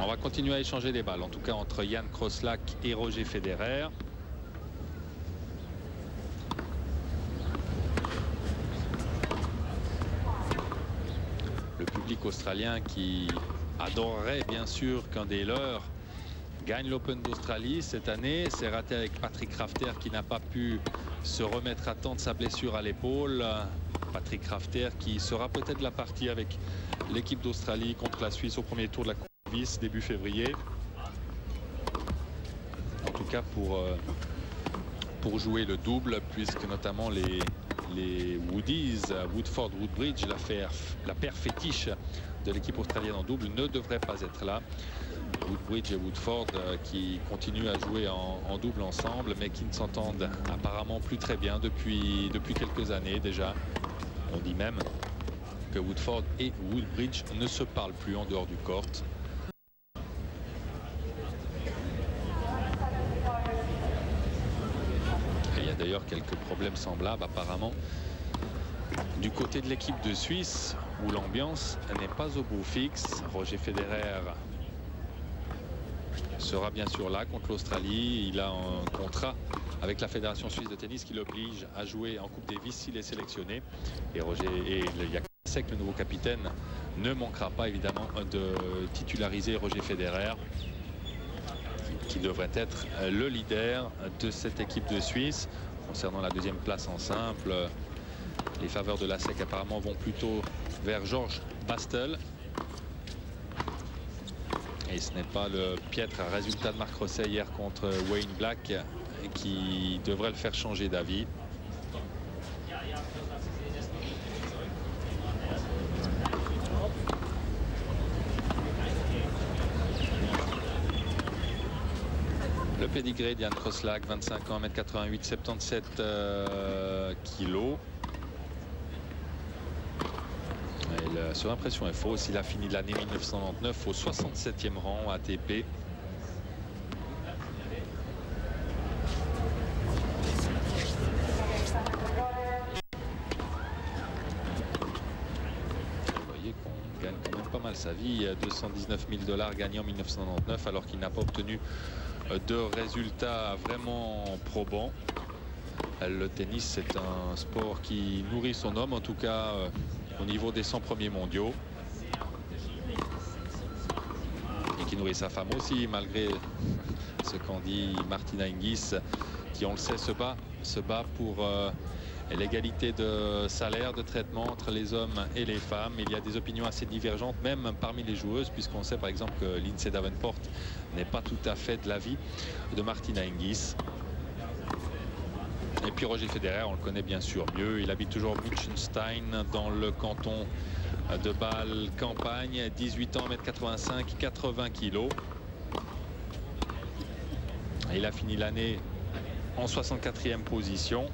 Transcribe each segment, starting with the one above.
On va continuer à échanger des balles, en tout cas entre Jan Kroslak et Roger Federer. Le public australien qui adorerait bien sûr qu'un des leurs gagne l'Open d'Australie cette année. C'est raté avec Patrick Rafter qui n'a pas pu se remettre à temps de sa blessure à l'épaule. Patrick Rafter qui sera peut-être la partie avec l'équipe d'Australie contre la Suisse au premier tour de la Coupe Davis début février. En tout cas pour jouer le double, puisque notamment les Woodies, Woodford, Woodbridge, la paire fétiche de l'équipe australienne en double ne devrait pas être là. Woodbridge et Woodford qui continuent à jouer en double ensemble, mais qui ne s'entendent apparemment plus très bien depuis quelques années déjà. On dit même que Woodford et Woodbridge ne se parlent plus en dehors du court. Et il y a d'ailleurs quelques problèmes semblables apparemment du côté de l'équipe de Suisse, où l'ambiance n'est pas au beau fixe. Roger Federer sera bien sûr là contre l'Australie. Il a un contrat avec la Fédération suisse de tennis qui l'oblige à jouer en Coupe Davis s'il est sélectionné. Et Jacek, le nouveau capitaine, ne manquera pas évidemment de titulariser Roger Federer, qui devrait être le leader de cette équipe de Suisse. Concernant la deuxième place en simple, les faveurs de la SEC apparemment vont plutôt vers Georges Bastel. Et ce n'est pas le piètre résultat de Marc Rosset hier contre Wayne Black qui devrait le faire changer d'avis. Le pédigré d'Jan Kroslak, 25 ans, 1m88, 77 kilos. La surimpression est fausse. Il a fini l'année 1999 au 67e rang ATP. Vous voyez qu'on gagne quand même pas mal sa vie. 219 000 $ gagnés en 1999 alors qu'il n'a pas obtenu de résultats vraiment probants. Le tennis, c'est un sport qui nourrit son homme, en tout cas au niveau des 100 premiers mondiaux. Et qui nourrit sa femme aussi, malgré ce qu'en dit Martina Hingis, qui, on le sait, se bat pour l'égalité de salaire, de traitement entre les hommes et les femmes. Il y a des opinions assez divergentes, même parmi les joueuses, puisqu'on sait par exemple que Lindsay Davenport n'est pas tout à fait de l'avis de Martina Hingis. Et puis Roger Federer, on le connaît bien sûr mieux. Il habite toujours Münchenstein dans le canton de Bâle-Campagne. 18 ans, 1m85, 80 kilos. Et il a fini l'année en 64e position.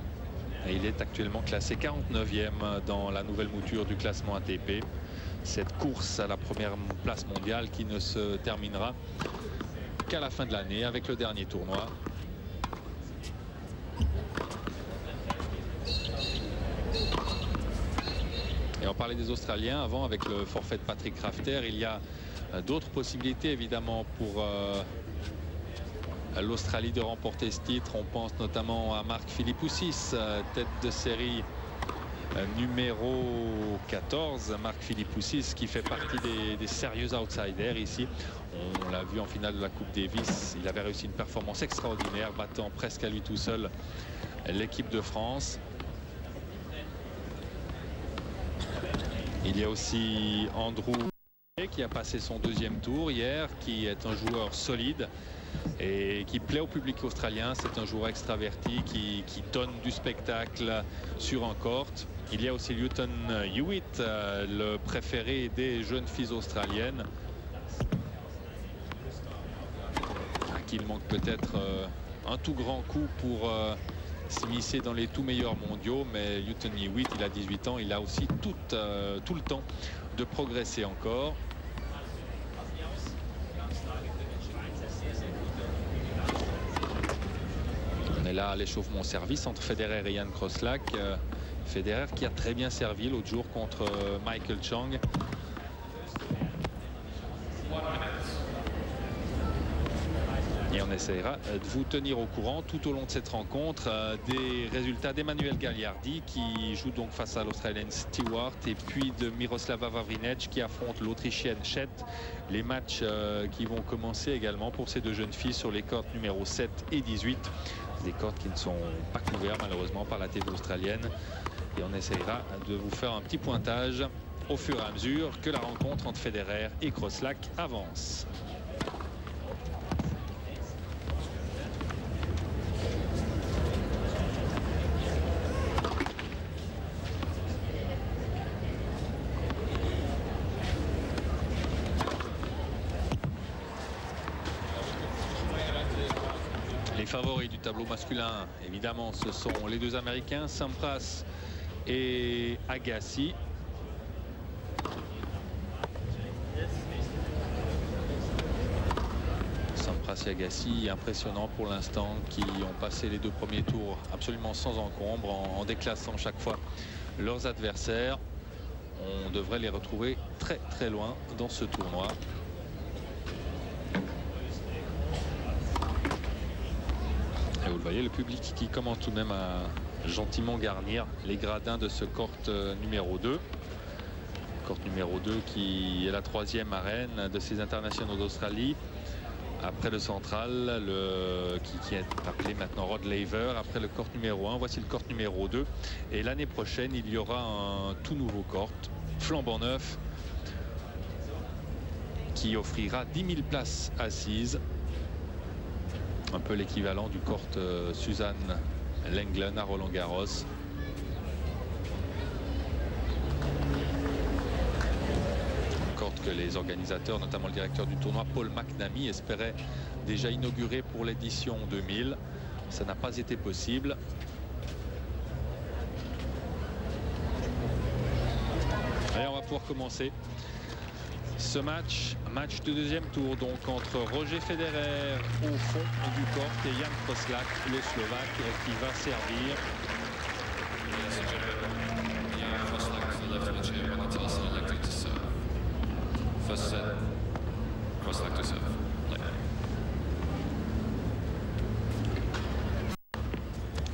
Et il est actuellement classé 49e dans la nouvelle mouture du classement ATP. Cette course à la première place mondiale qui ne se terminera qu'à la fin de l'année avec le dernier tournoi. Et on parlait des Australiens avant avec le forfait de Patrick Rafter. Il y a d'autres possibilités évidemment pour l'Australie de remporter ce titre. On pense notamment à Mark Philippoussis, tête de série numéro 14. Mark Philippoussis qui fait partie des sérieux outsiders ici. On l'a vu en finale de la Coupe Davis. Il avait réussi une performance extraordinaire, battant presque à lui tout seul l'équipe de France. Il y a aussi Andrew qui a passé son deuxième tour hier, qui est un joueur solide et qui plaît au public australien. C'est un joueur extraverti qui donne du spectacle sur un court. Il y a aussi Lleyton Hewitt, le préféré des jeunes filles australiennes, à qui il manque peut-être un tout grand coup pour s'immiscer dans les tout meilleurs mondiaux. Mais Lleyton Hewitt, il a 18 ans, il a aussi tout le temps de progresser encore. On est là à l'échauffement service entre Federer et Jan Kroslak. Federer qui a très bien servi l'autre jour contre Michael Chang. Et on essaiera de vous tenir au courant tout au long de cette rencontre des résultats d'Emmanuel Gagliardi qui joue donc face à l'Australienne Stewart et puis de Miroslava Vavrinec qui affronte l'Autrichienne Schett. Les matchs qui vont commencer également pour ces deux jeunes filles sur les cordes numéro 7 et 18. Des cordes qui ne sont pas couvertes malheureusement par la TV australienne. Et on essaiera de vous faire un petit pointage au fur et à mesure que la rencontre entre Federer et Crosslack avance. Les favoris du tableau masculin, évidemment, ce sont les deux Américains, Sampras et Agassi. Sampras et Agassi, impressionnants pour l'instant, qui ont passé les deux premiers tours absolument sans encombre, en déclassant chaque fois leurs adversaires. On devrait les retrouver très très loin dans ce tournoi. Et vous le voyez, le public qui commence tout de même à gentiment garnir les gradins de ce court numéro 2. Court numéro 2 qui est la troisième arène de ces internationaux d'Australie. Après le central, qui est appelé maintenant Rod Laver. Après le court numéro 1, voici le court numéro 2. Et l'année prochaine, il y aura un tout nouveau court, flambant neuf, qui offrira 10 000 places assises. Un peu l'équivalent du court Suzanne Lenglen à Roland-Garros. Court que les organisateurs, notamment le directeur du tournoi Paul McNamee, espéraient déjà inaugurer pour l'édition 2000. Ça n'a pas été possible. Allez, on va pouvoir commencer ce match de deuxième tour donc entre Roger Federer au fond du court et Jan Crosslack, le Slovaque, qui va servir.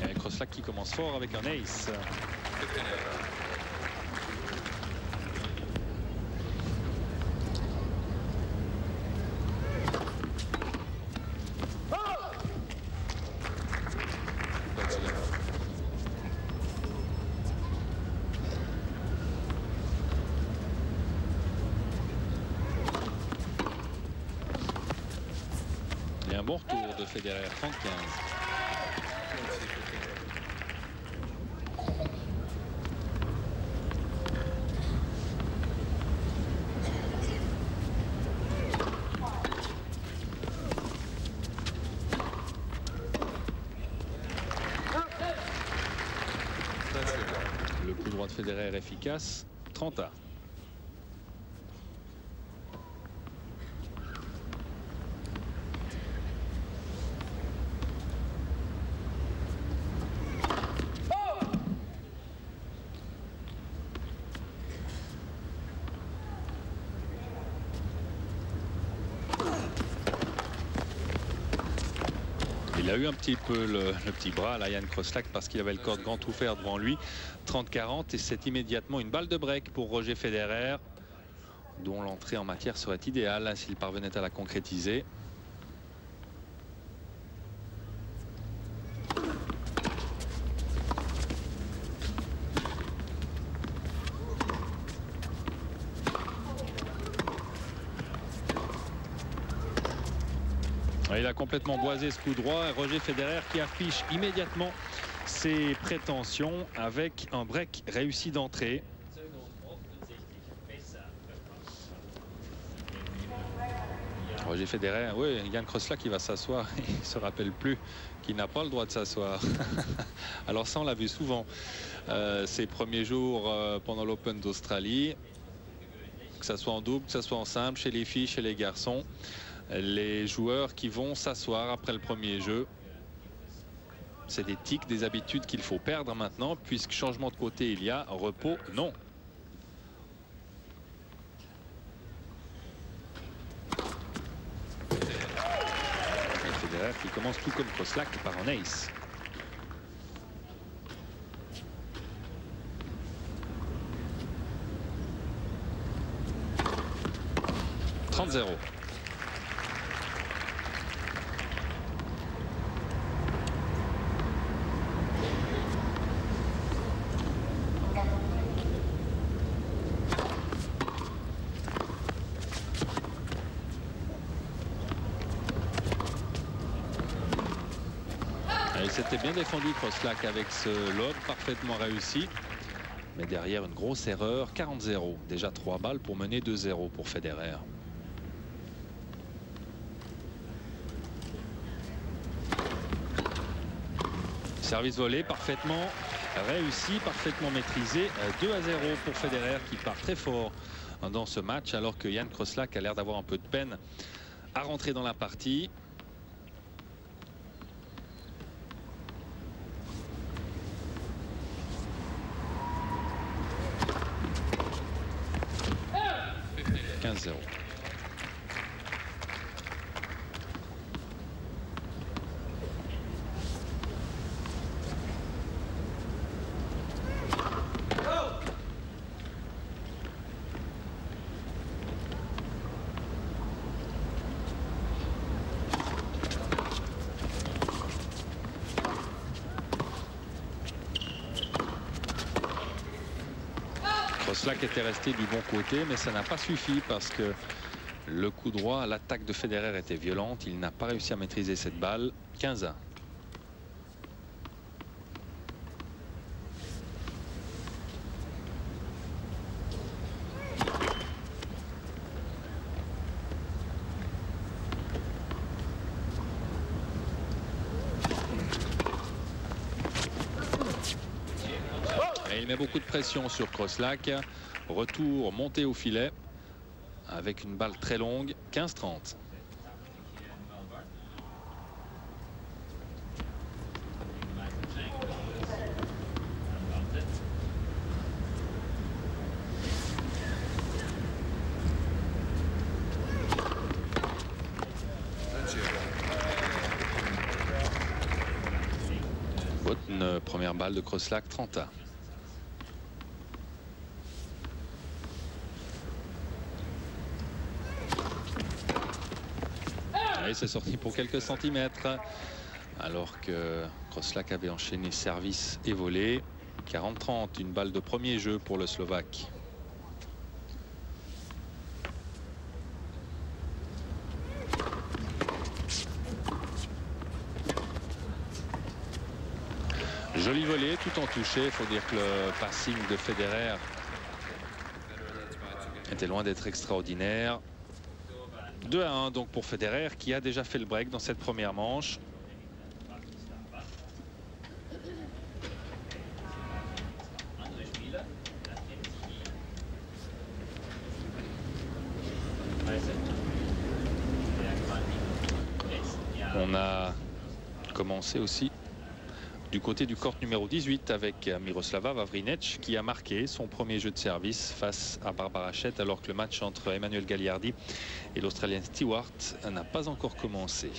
Et Crosslack qui commence fort avec un ace. Et un bon retour de Federer, 30-15. Le coup droit de Federer efficace, 30-1. Il a eu un petit peu le petit bras à Jan Crosslack parce qu'il avait le corps grand ouvert devant lui. 30-40 et c'est immédiatement une balle de break pour Roger Federer, dont l'entrée en matière serait idéale s'il parvenait à la concrétiser. Il a complètement boisé ce coup droit. Roger Federer qui affiche immédiatement ses prétentions avec un break réussi d'entrée. Roger Federer, oui, Jan Crosslack qui va s'asseoir. Il ne se rappelle plus qu'il n'a pas le droit de s'asseoir. Alors ça, on l'a vu souvent ces premiers jours pendant l'Open d'Australie. Que ce soit en double, que ce soit en simple, chez les filles, chez les garçons. Les joueurs qui vont s'asseoir après le premier jeu. C'est des tics, des habitudes qu'il faut perdre maintenant, puisque changement de côté il y a, repos non. Federer qui commence tout comme Kroslak par un ace. « 30-0. Il s'était bien défendu Kroslak avec ce lob parfaitement réussi. Mais derrière une grosse erreur, 40-0. Déjà 3 balles pour mener 2-0 pour Federer. Service volé parfaitement réussi, parfaitement maîtrisé. 2-0 pour Federer qui part très fort dans ce match alors que Jan Kroslak a l'air d'avoir un peu de peine à rentrer dans la partie. -0. Kroslak était resté du bon côté, mais ça n'a pas suffi parce que le coup droit, l'attaque de Federer était violente. Il n'a pas réussi à maîtriser cette balle. 15-1. Et il met beaucoup de pression sur Kroslak. Retour monté au filet avec une balle très longue. 15-30. Bonne première balle de Kroslak, 30-1. Et c'est sorti pour quelques centimètres alors que Kroslak avait enchaîné service et volé. 40-30, une balle de premier jeu pour le Slovaque. Joli volé tout en touché. Il faut dire que le passing de Federer était loin d'être extraordinaire. 2-1 donc pour Federer qui a déjà fait le break dans cette première manche. On a commencé aussi du côté du court numéro 18 avec Miroslava Vavrinec qui a marqué son premier jeu de service face à Barbara Schett alors que le match entre Emmanuel Gagliardi et l'Australienne Stewart n'a pas encore commencé.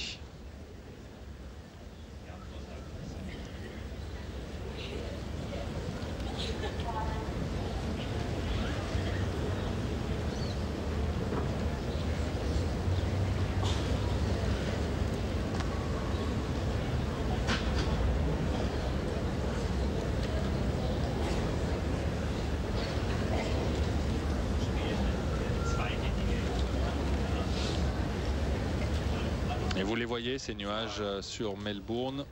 Et vous les voyez, ces nuages sur Melbourne.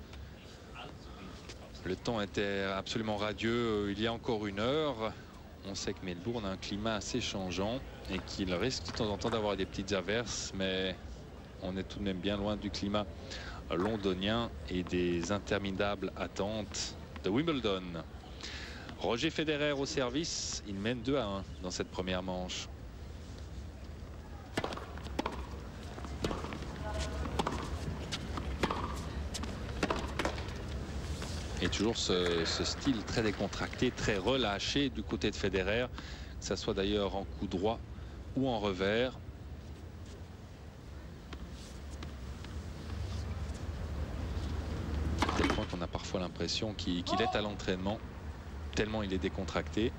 Le temps était absolument radieux il y a encore une heure. On sait que Melbourne a un climat assez changeant et qu'il risque de temps en temps d'avoir des petites averses, mais on est tout de même bien loin du climat londonien et des interminables attentes de Wimbledon. Roger Federer au service, il mène 2-1 dans cette première manche. Et toujours ce style très décontracté, très relâché du côté de Federer, que ce soit d'ailleurs en coup droit ou en revers. parfois l'impression qu'il est à l'entraînement, tellement il est décontracté.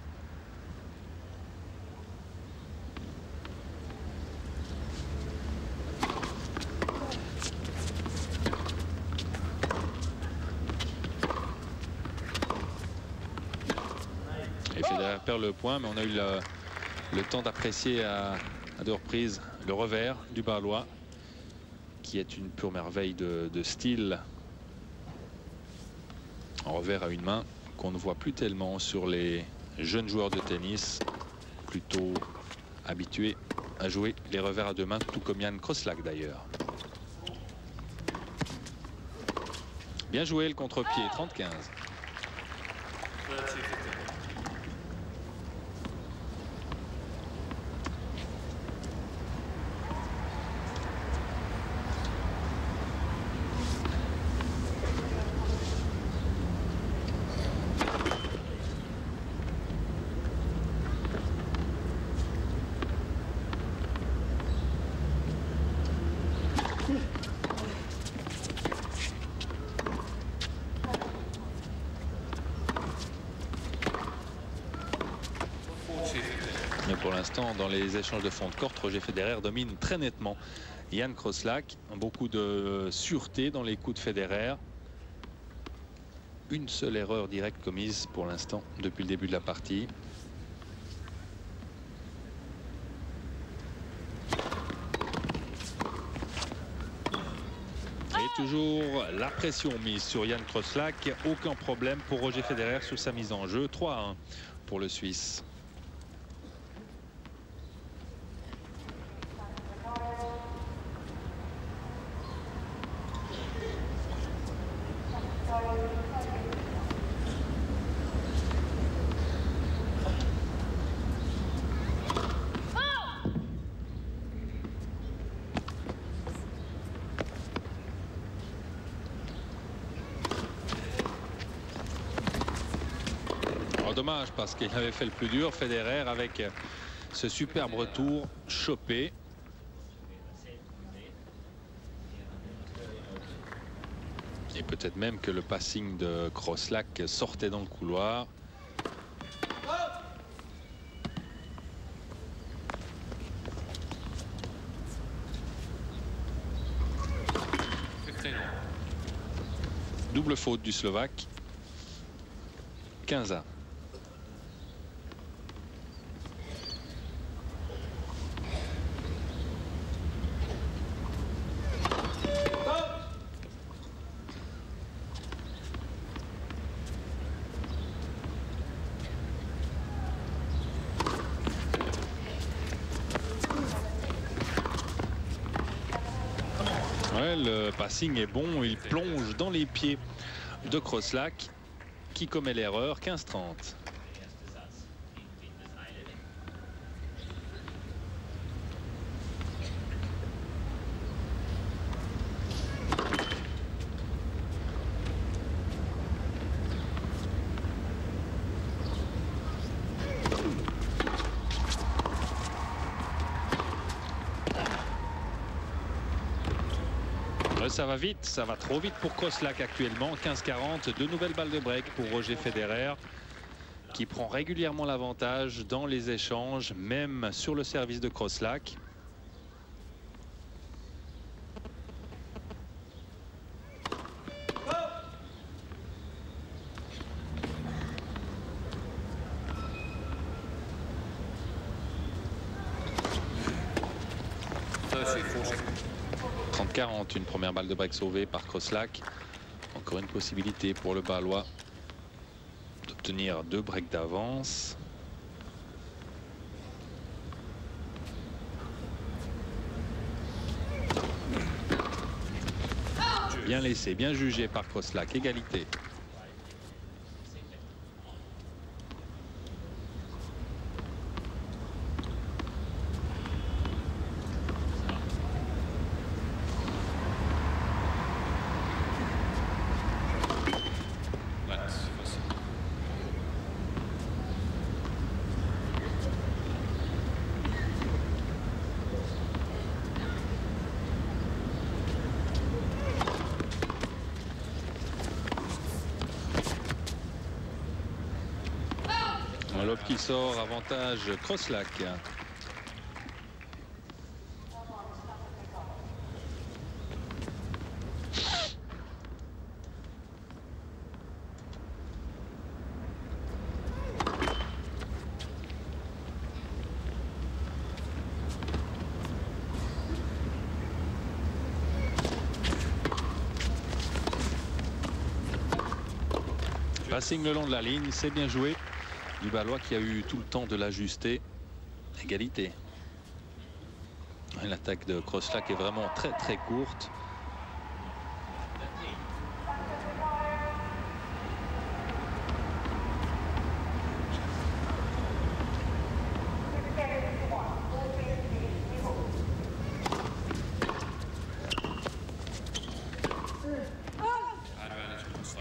Et Federer perd le point, mais on a eu le temps d'apprécier à 2 reprises le revers du Bâlois, qui est une pure merveille de style. En revers à une main qu'on ne voit plus tellement sur les jeunes joueurs de tennis, plutôt habitués à jouer les revers à 2 mains, tout comme Jan Kroslak d'ailleurs. Bien joué le contre-pied, 30-15. Mais pour l'instant, dans les échanges de fond de court, Roger Federer domine très nettement Jan Kroslak. Beaucoup de sûreté dans les coups de Federer. Une seule erreur directe commise pour l'instant depuis le début de la partie. Et toujours la pression mise sur Jan Kroslak. Aucun problème pour Roger Federer sur sa mise en jeu. 3-1 pour le Suisse. Dommage parce qu'il avait fait le plus dur, Federer, avec ce superbe retour chopé. Et peut-être même que le passing de Kroslak sortait dans le couloir. Double faute du Slovaque. 15-1. Ouais, le passing est bon, il plonge dans les pieds de Kroslak qui commet l'erreur. 15-30. Ça va vite, ça va trop vite pour Kroslak actuellement. 15-40, 2 nouvelles balles de break pour Roger Federer qui prend régulièrement l'avantage dans les échanges, même sur le service de Kroslak. Une première balle de break sauvée par Kroslak. Encore une possibilité pour le Bâlois d'obtenir 2 breaks d'avance. Bien laissé, bien jugé par Kroslak. Égalité. lob qui sort, avantage Crosslack. Passing le long de la ligne, c'est bien joué. Duballois qui a eu tout le temps de l'ajuster. Égalité. L'attaque de Crosslack est vraiment très très courte.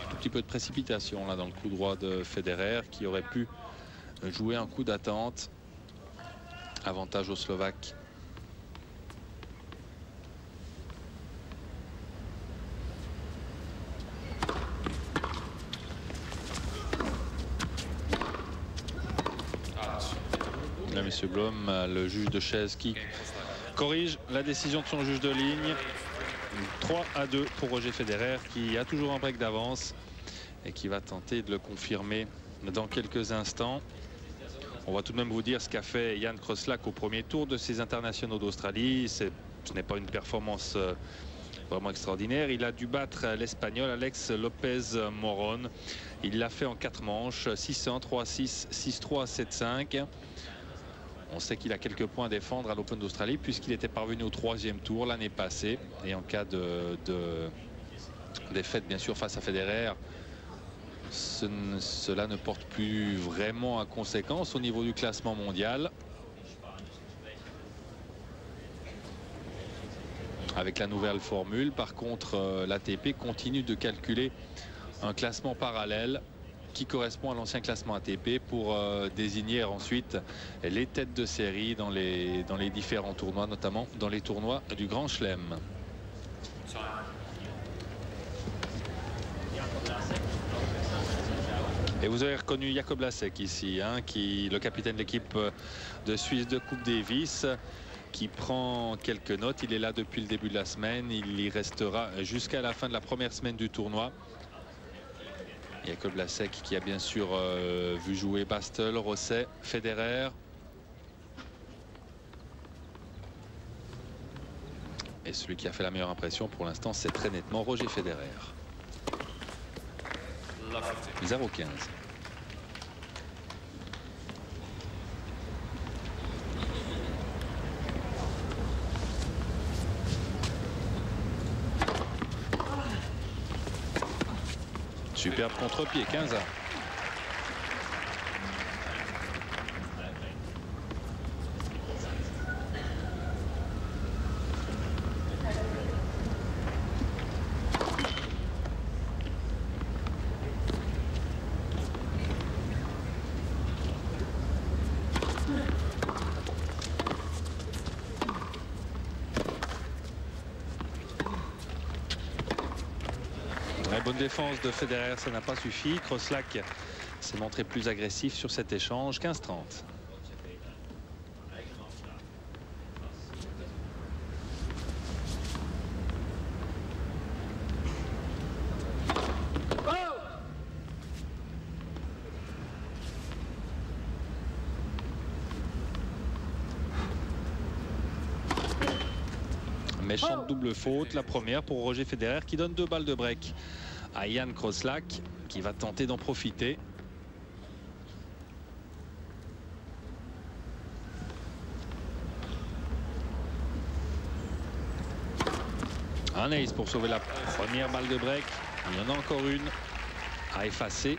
Un petit peu de précipitation là dans le coup droit de Federer qui aurait pu jouer un coup d'attente. Avantage aux Slovaques. Là, monsieur Blom, le juge de chaise qui corrige la décision de son juge de ligne. 3-2 pour Roger Federer qui a toujours un break d'avance et qui va tenter de le confirmer dans quelques instants. On va tout de même vous dire ce qu'a fait Jan Crosslack au premier tour de ces internationaux d'Australie. Ce n'est pas une performance vraiment extraordinaire. Il a dû battre l'Espagnol Alex Lopez Moron. Il l'a fait en 4 manches, 6-1, 3-6, 6-3, 7-5. On sait qu'il a quelques points à défendre à l'Open d'Australie puisqu'il était parvenu au 3e tour l'année passée. Et en cas de défaite, bien sûr, face à Federer, cela ne porte plus vraiment à conséquence au niveau du classement mondial. Avec la nouvelle formule, par contre, l'ATP continue de calculer un classement parallèle qui correspond à l'ancien classement ATP pour désigner ensuite les têtes de série dans les différents tournois, notamment dans les tournois du Grand Chelem. Et vous avez reconnu Jakob Lasek ici, hein, le capitaine de l'équipe de Suisse de Coupe Davis, qui prend quelques notes. Il est là depuis le début de la semaine. Il y restera jusqu'à la fin de la première semaine du tournoi. Jakob Lasek qui a bien sûr vu jouer Bastel, Rosset, Federer. Et celui qui a fait la meilleure impression pour l'instant, c'est très nettement Roger Federer. 0-15. Superbe contre-pied, 15-1. Bonne défense de Federer, ça n'a pas suffi. Crosslack s'est montré plus agressif sur cet échange. 15-30. Méchante double faute, la première pour Roger Federer qui donne 2 balles de break à Jan Crosslack qui va tenter d'en profiter. Un ace pour sauver la première balle de break. Il y en a encore une à effacer.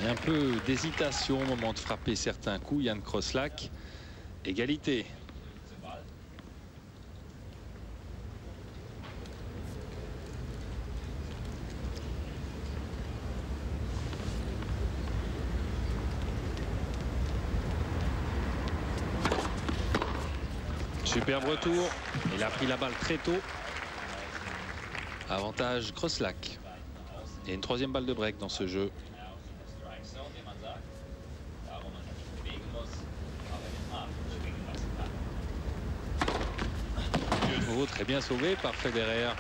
Un peu d'hésitation au moment de frapper certains coups. Jan Crosslack. Égalité. Superbe retour. Il a pris la balle très tôt. Avantage Crosslac. Et une troisième balle de break dans ce jeu. Oh, très bien sauvé par Federer.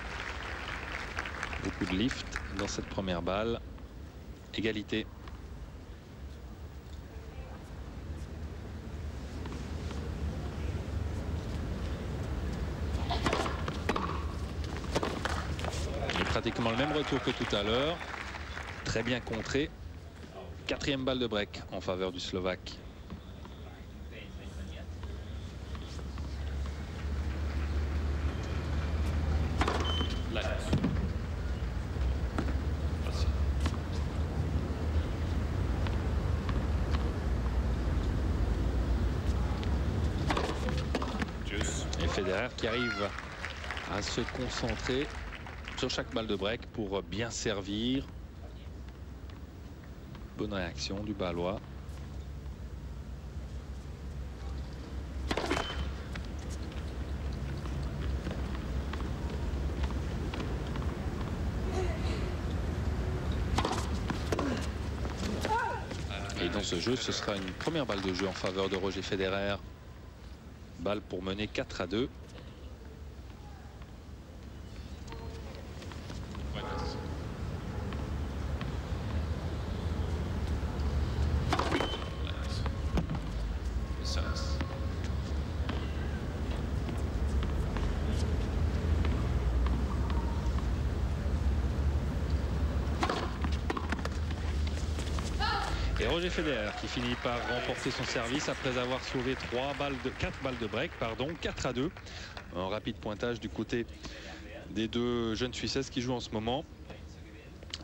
Beaucoup de lift dans cette première balle. Égalité. Et pratiquement le même retour que tout à l'heure. Très bien contré. Quatrième balle de break en faveur du Slovaque. Et Federer qui arrive à se concentrer sur chaque balle de break pour bien servir. Bonne réaction du Balois. Et dans ce jeu, ce sera une première balle de jeu en faveur de Roger Federer. Balle pour mener 4-2. Et Roger Federer qui finit par remporter son service après avoir sauvé 4 balles de break, pardon, 4-2. Un rapide pointage du côté des deux jeunes Suissesses qui jouent en ce moment,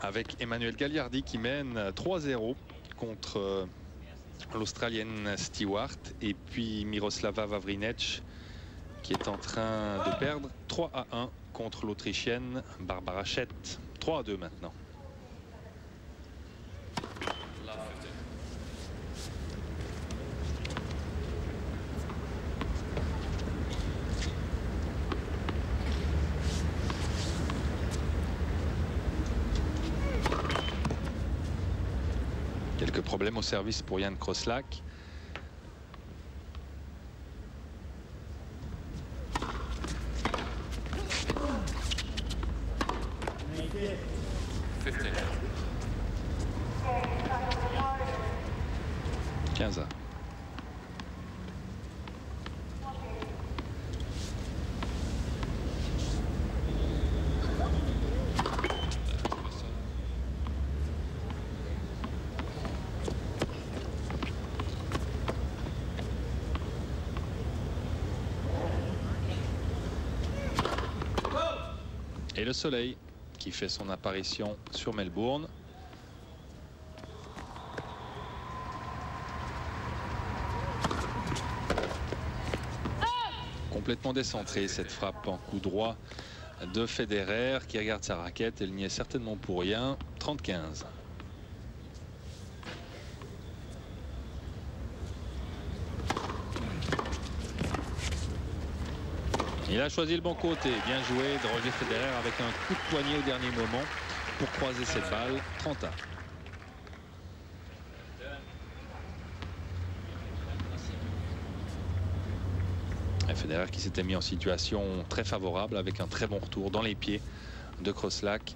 avec Emmanuel Gagliardi qui mène 3-0 contre l'Australienne Stewart, et puis Miroslava Vavrinec qui est en train de perdre 3-1 contre l'Autrichienne Barbara Schett. 3-2 maintenant. Quelques problèmes au service pour Jan Crosslac. Et le soleil qui fait son apparition sur Melbourne. Complètement décentré cette frappe en coup droit de Federer qui regarde sa raquette. Elle n'y est certainement pour rien. 30-15. Il a choisi le bon côté. Bien joué de Roger Federer avec un coup de poignet au dernier moment pour croiser cette balle. 30-1. Federer qui s'était mis en situation très favorable avec un très bon retour dans les pieds de Crosslac.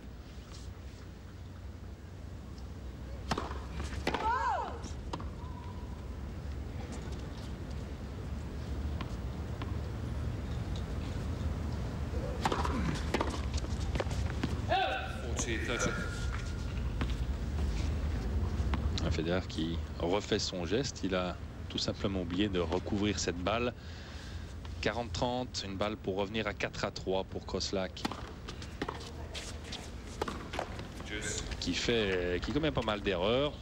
Federer qui refait son geste. Il a tout simplement oublié de recouvrir cette balle. 40-30, une balle pour revenir à 4-3 pour Crosslac. Qui commet pas mal d'erreurs.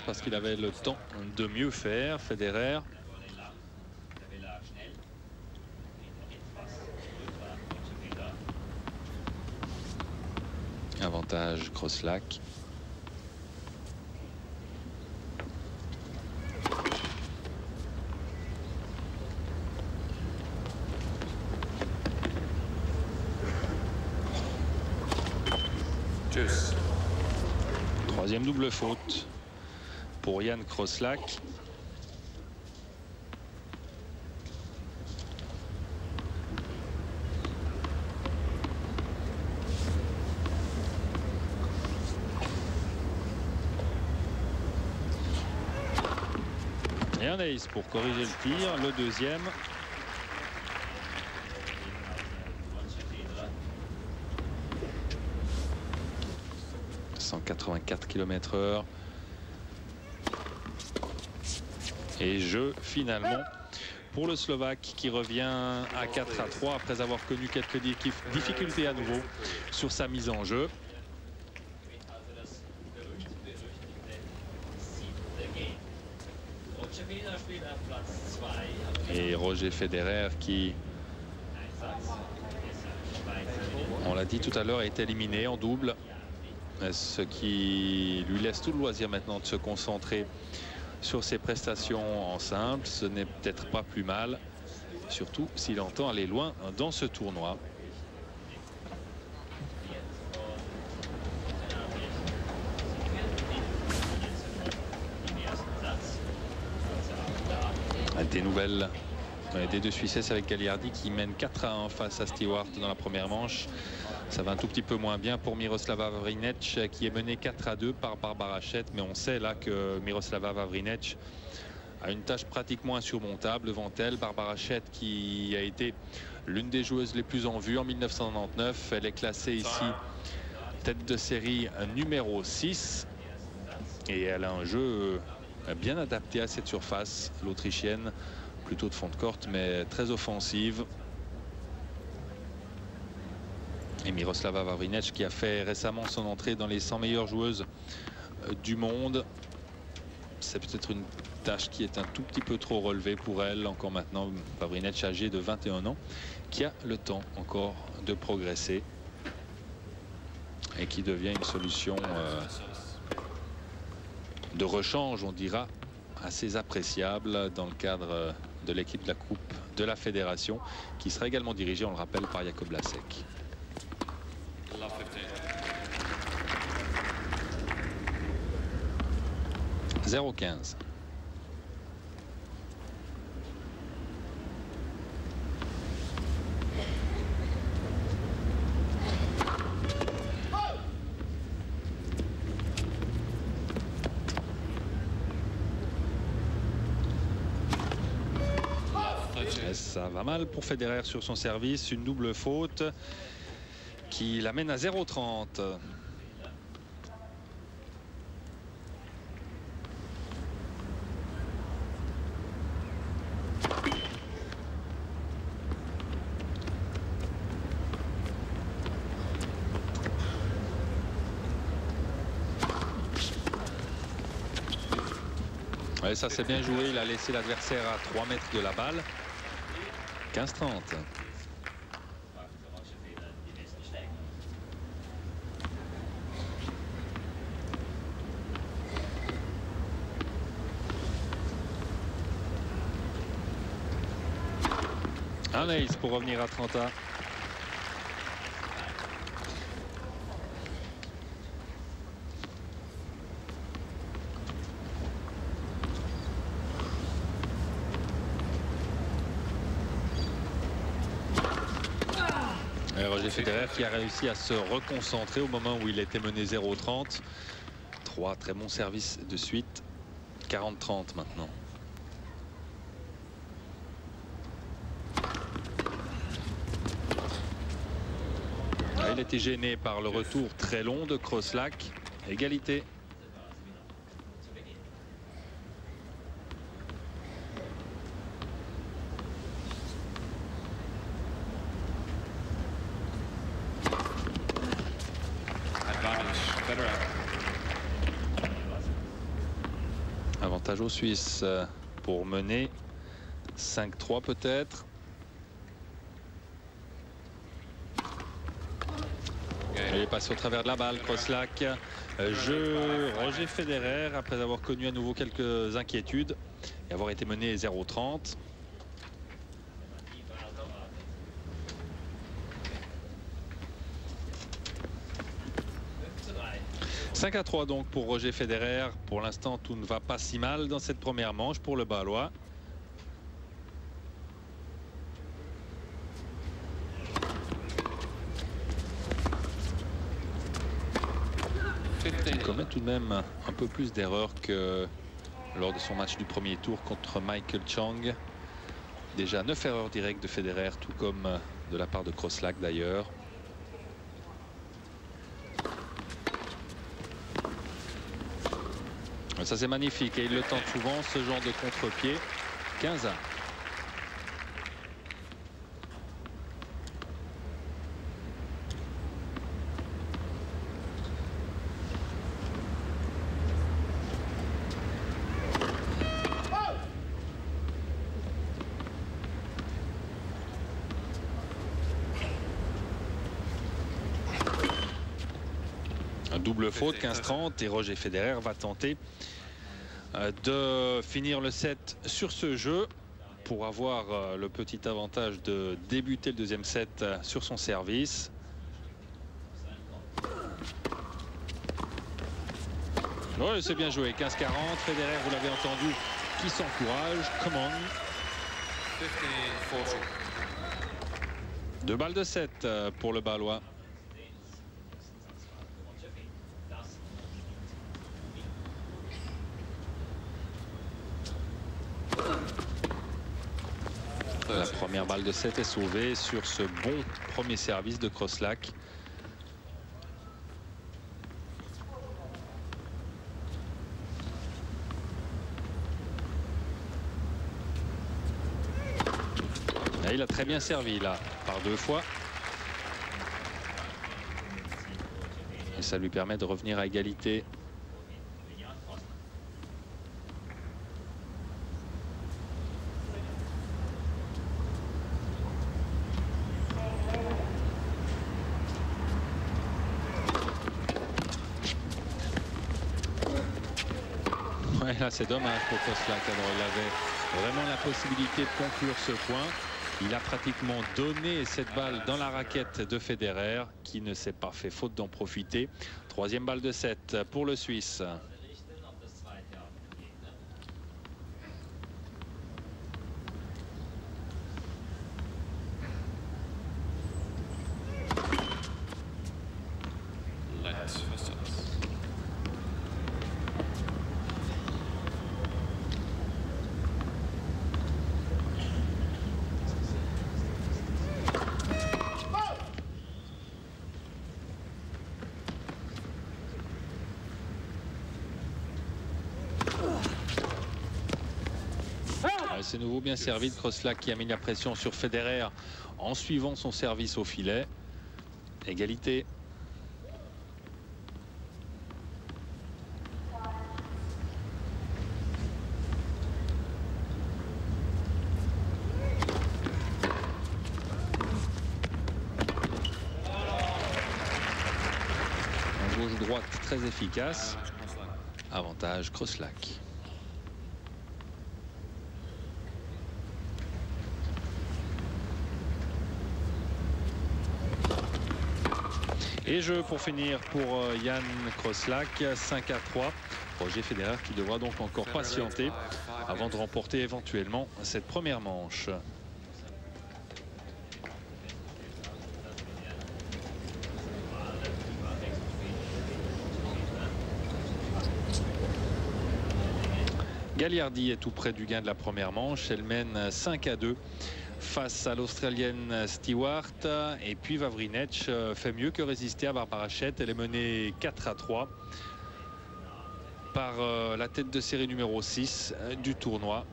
parce qu'il avait le temps de mieux faire. Federer. Avantage Crosslack. Troisième double faute pour Jan Crosslack. Et un ace pour corriger le tir, le deuxième. « 184 km/h. Et jeu finalement pour le Slovaque qui revient à 4-3 après avoir connu quelques difficultés à nouveau sur sa mise en jeu. Et Roger Federer qui, on l'a dit tout à l'heure, est éliminé en double, ce qui lui laisse tout le loisir maintenant de se concentrer sur ses prestations en simple. Ce n'est peut-être pas plus mal, surtout s'il entend aller loin dans ce tournoi. Des nouvelles des deux Suisses avec Gagliardi qui mène 4-1 face à Stewart dans la première manche. Ça va un tout petit peu moins bien pour Miroslava Vavrinec qui est menée 4-2 par Barbara Schett, mais on sait là que Miroslava Vavrinec a une tâche pratiquement insurmontable devant elle. Barbara Schett qui a été l'une des joueuses les plus en vue en 1999. Elle est classée ici tête de série numéro 6 et elle a un jeu bien adapté à cette surface, l'Autrichienne, plutôt de fond de courte mais très offensive. Et Miroslava Vavrinec qui a fait récemment son entrée dans les 100 meilleures joueuses du monde. C'est peut-être une tâche qui est un tout petit peu trop relevée pour elle encore maintenant. Vavrinec âgée de 21 ans qui a le temps encore de progresser et qui devient une solution de rechange, on dira, assez appréciable dans le cadre de l'équipe de la Coupe de la Fédération qui sera également dirigée, on le rappelle, par Jakub Lasek. « 0-15 ». Ça va mal pour Federer sur son service. Une double faute qui l'amène à 0-30. Ouais, ça c'est bien joué. Il a laissé l'adversaire à 3 mètres de la balle. 15-30. Un ace pour revenir à 30A. Roger Federer qui a réussi à se reconcentrer au moment où il était mené 0-30. 3 très bons services de suite. 40-30 maintenant. Il a été gêné par le retour très long de Crosslack. Égalité. Avantage aux Suisses pour mener 5-3 peut-être. Il est passé au travers de la balle. Crosslack. Roger Federer, après avoir connu à nouveau quelques inquiétudes et avoir été mené 0-30. « 5-3 donc pour Roger Federer. Pour l'instant, tout ne va pas si mal dans cette première manche pour le Bâlois. Il commet tout de même un peu plus d'erreurs que lors de son match du premier tour contre Michael Chang. Déjà 9 erreurs directes de Federer, tout comme de la part de Crosslack d'ailleurs. Ça c'est magnifique et il le tente souvent ce genre de contre-pied. 15-1. Double faute, 15-30, et Roger Federer va tenter de finir le set sur ce jeu pour avoir le petit avantage de débuter le deuxième set sur son service. Oui, c'est bien joué, 15-40, Federer, vous l'avez entendu, qui s'encourage, come on. 2 balles de 7 pour le Bâlois. La première balle de 7 est sauvée sur ce bon premier service de Crosslack. Et il a très bien servi là, par 2 fois. Et ça lui permet de revenir à égalité. Ouais, là c'est dommage pour Crosslack. Alors il avait vraiment la possibilité de conclure ce point. Il a pratiquement donné cette balle dans la raquette de Federer qui ne s'est pas fait faute d'en profiter. Troisième balle de 7 pour le Suisse. C'est nouveau bien servi de Crosslack qui a mis la pression sur Federer en suivant son service au filet. Égalité. En gauche-droite très efficace. Avantage Crosslack. Et jeu pour finir pour Jan Crosslack, 5-3. Roger Federer qui devra donc encore patienter avant de remporter éventuellement cette première manche. Gagliardi est tout près du gain de la première manche. Elle mène 5-2. Face à l'Australienne Stewart, et puis Wawrinec fait mieux que résister à Barbara Schett. Elle est menée 4-3 par la tête de série numéro 6 du tournoi.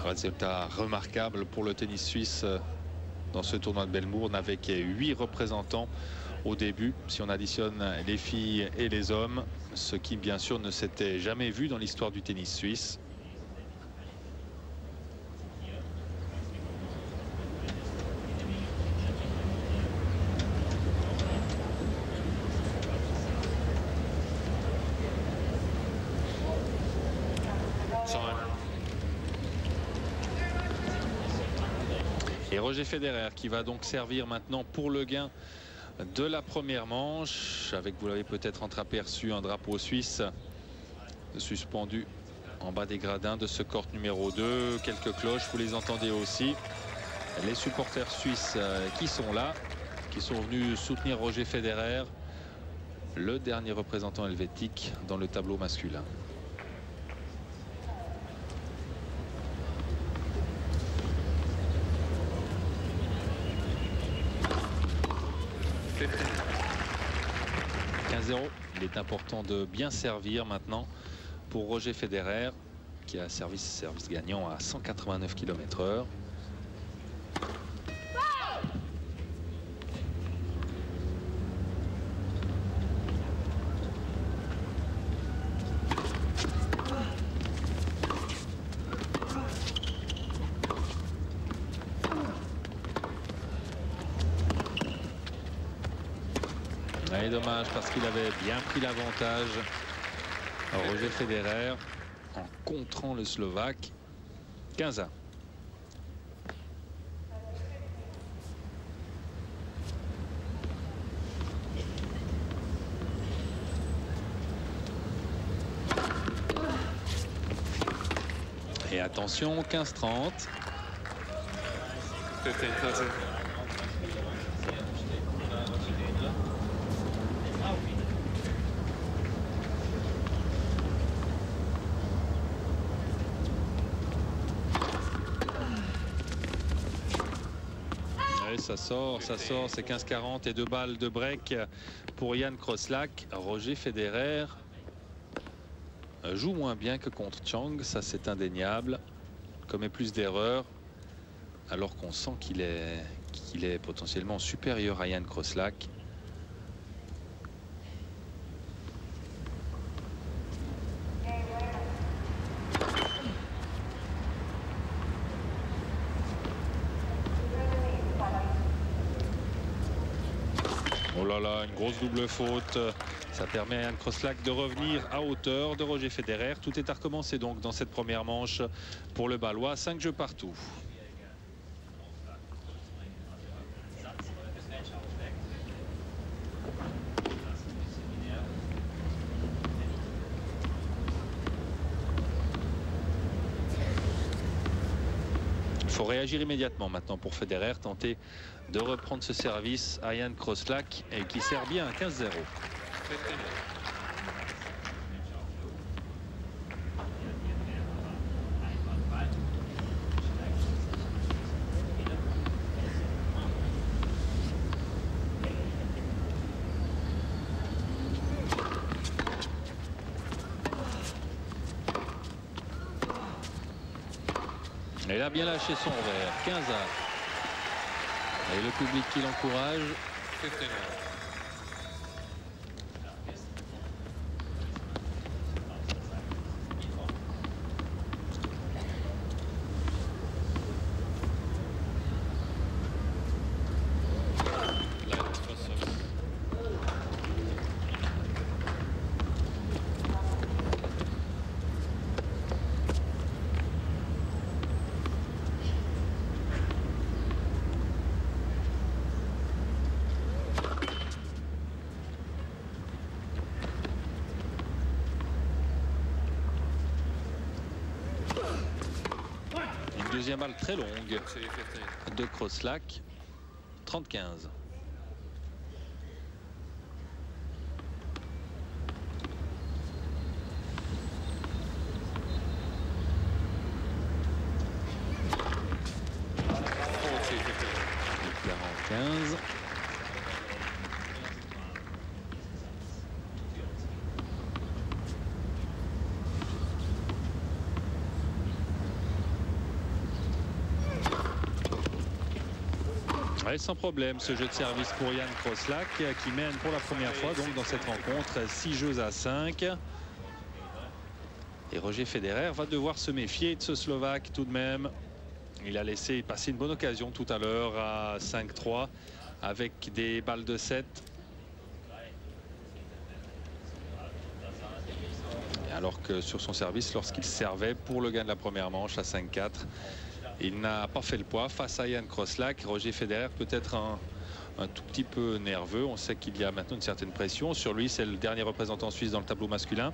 Résultat remarquable pour le tennis suisse dans ce tournoi de Melbourne avec 8 représentants au début, si on additionne les filles et les hommes, ce qui bien sûr ne s'était jamais vu dans l'histoire du tennis suisse. Et Roger Federer qui va donc servir maintenant pour le gain de la première manche, avec, vous l'avez peut-être entreaperçu, un drapeau suisse suspendu en bas des gradins de ce court numéro 2. Quelques cloches, vous les entendez aussi. Les supporters suisses qui sont là, qui sont venus soutenir Roger Federer, le dernier représentant helvétique dans le tableau masculin. Il est important de bien servir maintenant pour Roger Federer qui a service gagnant à 189 km/h. Et dommage parce qu'il avait bien pris l'avantage, Roger Federer, en contrant le Slovaque. 15-1. Et attention, 15-30. Ça sort, c'est 15-40 et 2 balles de break pour Jan Kroslak. Roger Federer joue moins bien que contre Chang, ça c'est indéniable. Commet plus d'erreurs alors qu'on sent qu'il est potentiellement supérieur à Jan Kroslak. Oh là là, une grosse double faute. Ça permet à Jan Kroslak de revenir à hauteur de Roger Federer. Tout est à recommencer donc dans cette première manche pour le Balois. 5 jeux partout. Il faut réagir immédiatement maintenant pour Federer, tenter de reprendre ce service à Jan Kroslak et qui sert bien à 15-0. Il a bien lâché son revers. 15-1. Et le public qui l'encourage. Deuxième balle très longue de Kroslak. 30-15. Ouais, sans problème, ce jeu de service pour Jan Kroslak qui mène pour la première fois donc dans cette rencontre 6-5. Et Roger Federer va devoir se méfier de ce Slovaque tout de même. Il a laissé passer une bonne occasion tout à l'heure à 5-3 avec des balles de 7. Alors que sur son service, lorsqu'il servait pour le gain de la première manche à 5-4, il n'a pas fait le poids face à Jan Kroslak. Roger Federer peut-être un tout petit peu nerveux. On sait qu'il y a maintenant une certaine pression sur lui. C'est le dernier représentant suisse dans le tableau masculin.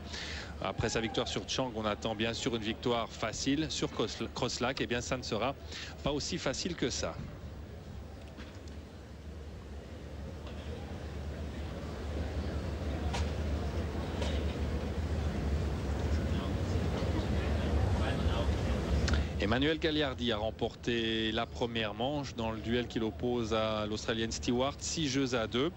Après sa victoire sur Chang, on attend bien sûr une victoire facile. Sur Kroslak, eh bien ça ne sera pas aussi facile que ça. Emmanuel Gagliardi a remporté la première manche dans le duel qu'il oppose à l'Australienne Stewart, 6-2,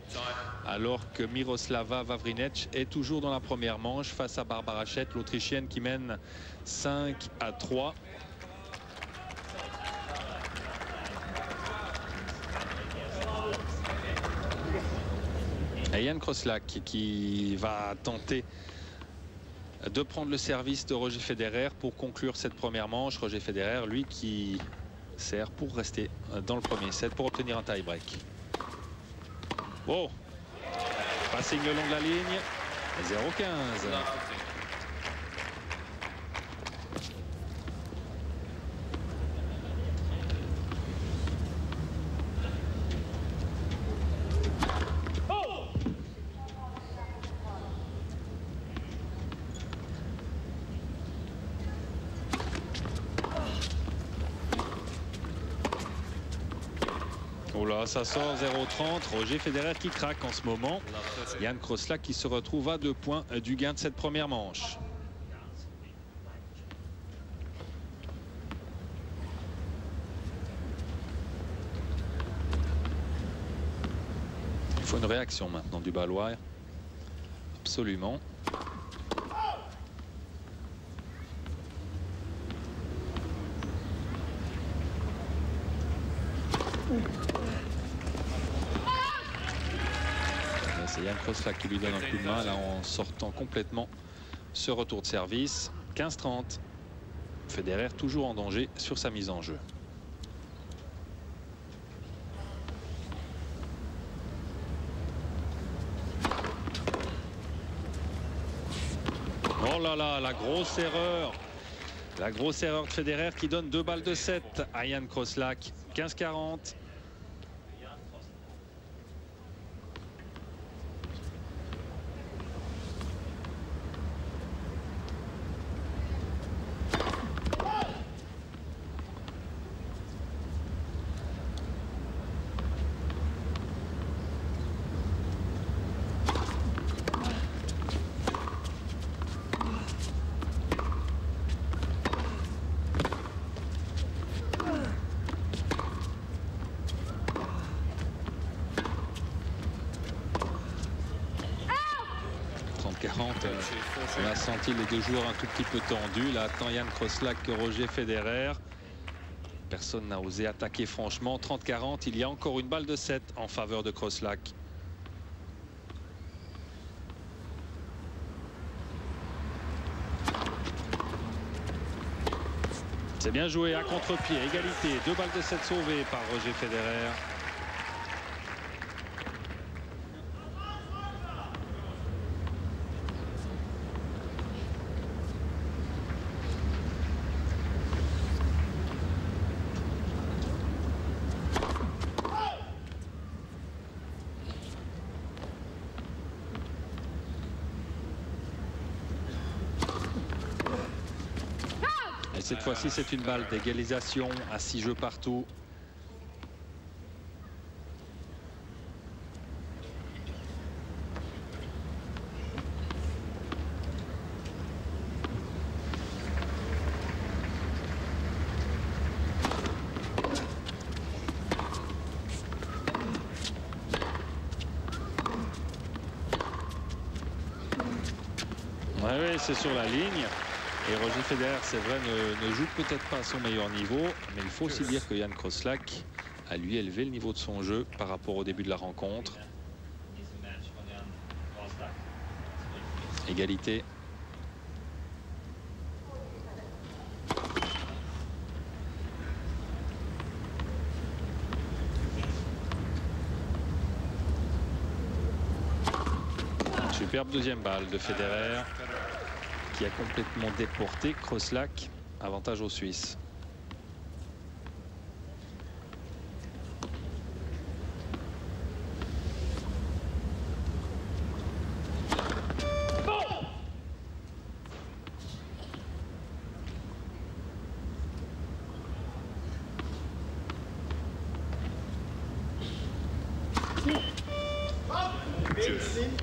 alors que Miroslava Wawrinec est toujours dans la première manche face à Barbara Schett, l'Autrichienne qui mène 5-3. Et Jan Kroslak qui va tenter de prendre le service de Roger Federer pour conclure cette première manche. Roger Federer, lui, qui sert pour rester dans le premier set pour obtenir un tie-break. Oh, passing le long de la ligne, 0-15. Oh là, ça sort 0-30. Roger Federer qui craque en ce moment. Jan Kroslak qui se retrouve à 2 points du gain de cette première manche. Il faut une réaction maintenant du Balois. Absolument. C'est Jan Kroslak qui lui donne un coup de main là en sortant complètement ce retour de service. 15-30. Federer toujours en danger sur sa mise en jeu. Oh là là, la grosse erreur. La grosse erreur de Federer qui donne 2 balles de 7 à Jan Kroslak. 15-40. On a senti les deux joueurs un tout petit peu tendus. Là, tant Jan Kroslak que Roger Federer. Personne n'a osé attaquer franchement. 30-40, il y a encore une balle de 7 en faveur de Kroslak. C'est bien joué à contre-pied, égalité. 2 balles de 7 sauvées par Roger Federer. Cette fois-ci, c'est une balle d'égalisation à 6 jeux partout. Oui, c'est sur la ligne. Et Roger Federer, c'est vrai, ne joue peut-être pas à son meilleur niveau, mais il faut aussi dire que Jan Kroslak à lui élever le niveau de son jeu par rapport au début de la rencontre. Égalité. Superbe deuxième balle de Federer qui a complètement déporté Kroślak. Avantage aux Suisses.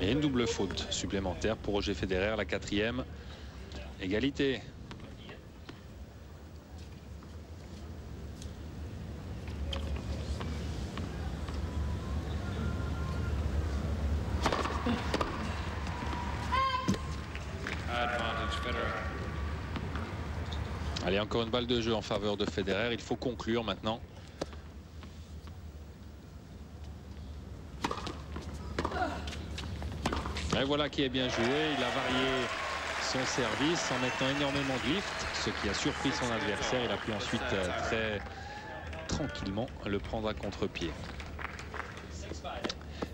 Et une double faute supplémentaire pour Roger Federer, la 4e. Égalité. Allez, encore une balle de jeu en faveur de Federer. Il faut conclure maintenant. Et voilà qui est bien joué. Il a varié son service en mettant énormément de lift, ce qui a surpris son adversaire. Il a pu ensuite très tranquillement le prendre à contre-pied.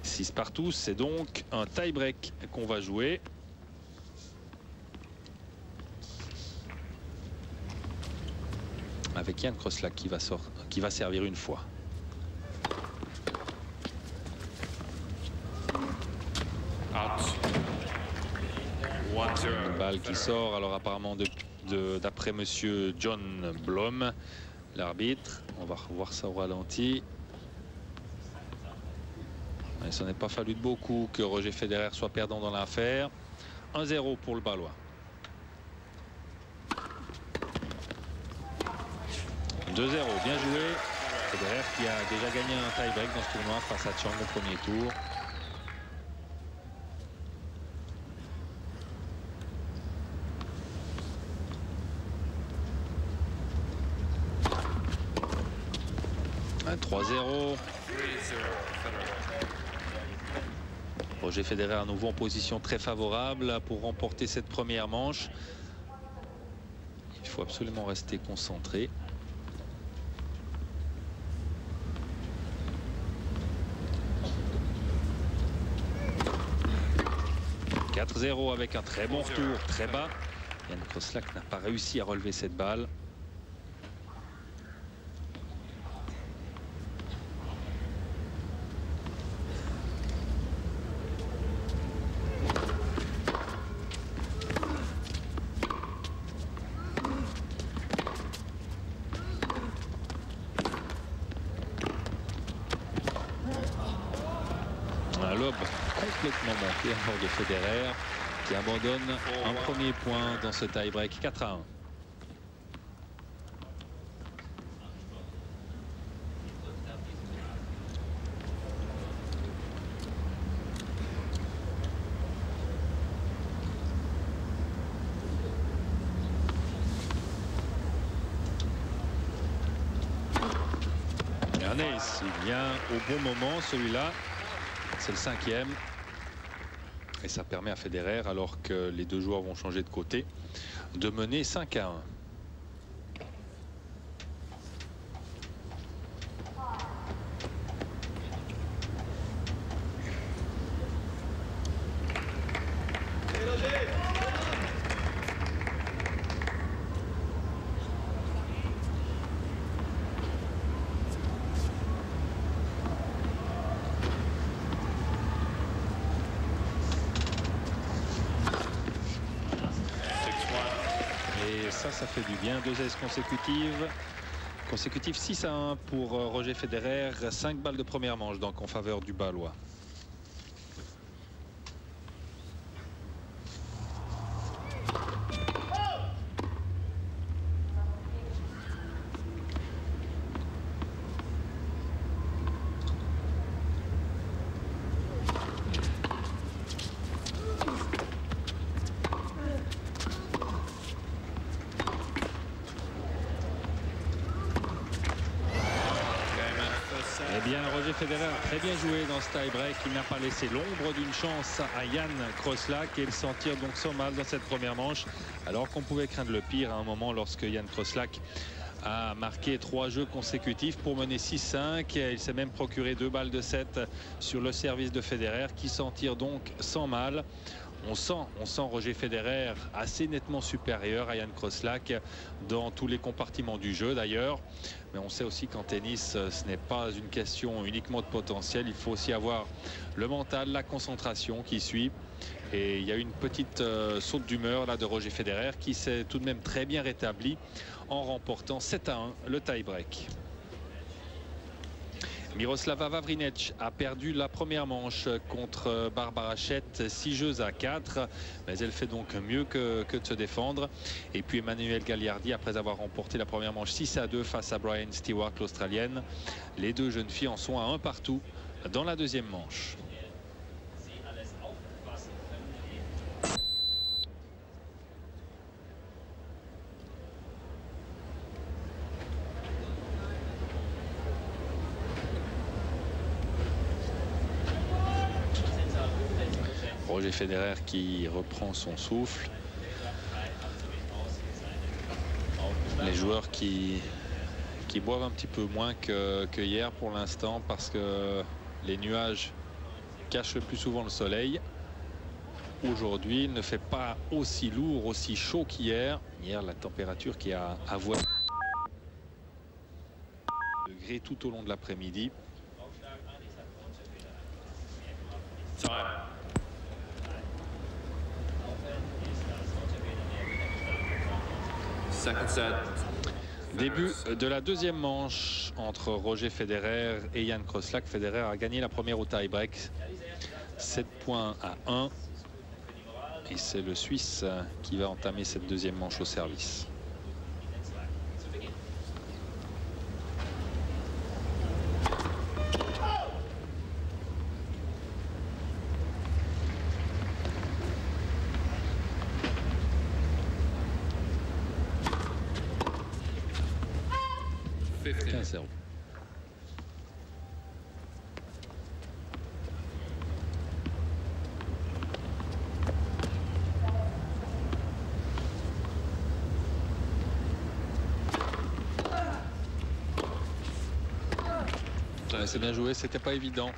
6 partout, c'est donc un tie-break qu'on va jouer. Avec Jan Kroślak qui va servir une fois. Une balle qui sort, alors apparemment d'après monsieur John Blom, l'arbitre. On va revoir ça au ralenti. Il s'en est pas fallu de beaucoup que Roger Federer soit perdant dans l'affaire. 1-0 pour le Balois. 2-0, bien joué. Federer qui a déjà gagné un tie-break dans ce tournoi face à Chang au premier tour. Un 3-0. Roger Federer à nouveau en position très favorable pour remporter cette première manche. Il faut absolument rester concentré. « 4-0 avec un très bon retour, très bas. Jan Kroślak n'a pas réussi à relever cette balle. Un lob complètement manqué à bord de Federer qui abandonne un premier point dans ce tie-break 4-1. Et un ace, il vient au bon moment celui-là. C'est le 5e. Et ça permet à Federer, alors que les deux joueurs vont changer de côté, de mener 5-1. Ça fait du bien. 2 aises consécutives. 6-1 pour Roger Federer. 5 balles de première manche donc en faveur du Balois. Eh bien, Roger Federer a très bien joué dans ce tie-break. Il n'a pas laissé l'ombre d'une chance à Jan Kroslak et il s'en tire donc sans mal dans cette première manche. Alors qu'on pouvait craindre le pire à un moment lorsque Jan Kroslak a marqué 3 jeux consécutifs pour mener 6-5. Il s'est même procuré 2 balles de 7 sur le service de Federer qui s'en tire donc sans mal. On sent Roger Federer assez nettement supérieur à Jan Kroslak dans tous les compartiments du jeu d'ailleurs. Mais on sait aussi qu'en tennis, ce n'est pas une question uniquement de potentiel. Il faut aussi avoir le mental, la concentration qui suit. Et il y a eu une petite saute d'humeur là de Roger Federer qui s'est tout de même très bien rétabli en remportant 7-1 le tie-break. Miroslava Vavrinec a perdu la première manche contre Barbara Schett, 6 jeux à 4, mais elle fait donc mieux que de se défendre. Et puis Emmanuelle Gagliardi, après avoir remporté la première manche 6-2 face à Brian Stewart, l'Australienne, les deux jeunes filles en sont à 1 partout dans la deuxième manche. Roger Federer qui reprend son souffle. Les joueurs qui boivent un petit peu moins que hier pour l'instant parce que les nuages cachent le plus souvent le soleil. Aujourd'hui, il ne fait pas aussi lourd, aussi chaud qu'hier. Hier, la température qui a avoisiné degrés tout au long de l'après-midi. Début de la deuxième manche entre Roger Federer et Jan Kroslak. Federer a gagné la première au tie-break. 7 points à 1. Et c'est le Suisse qui va entamer cette deuxième manche au service. C'est bien joué, c'était pas évident.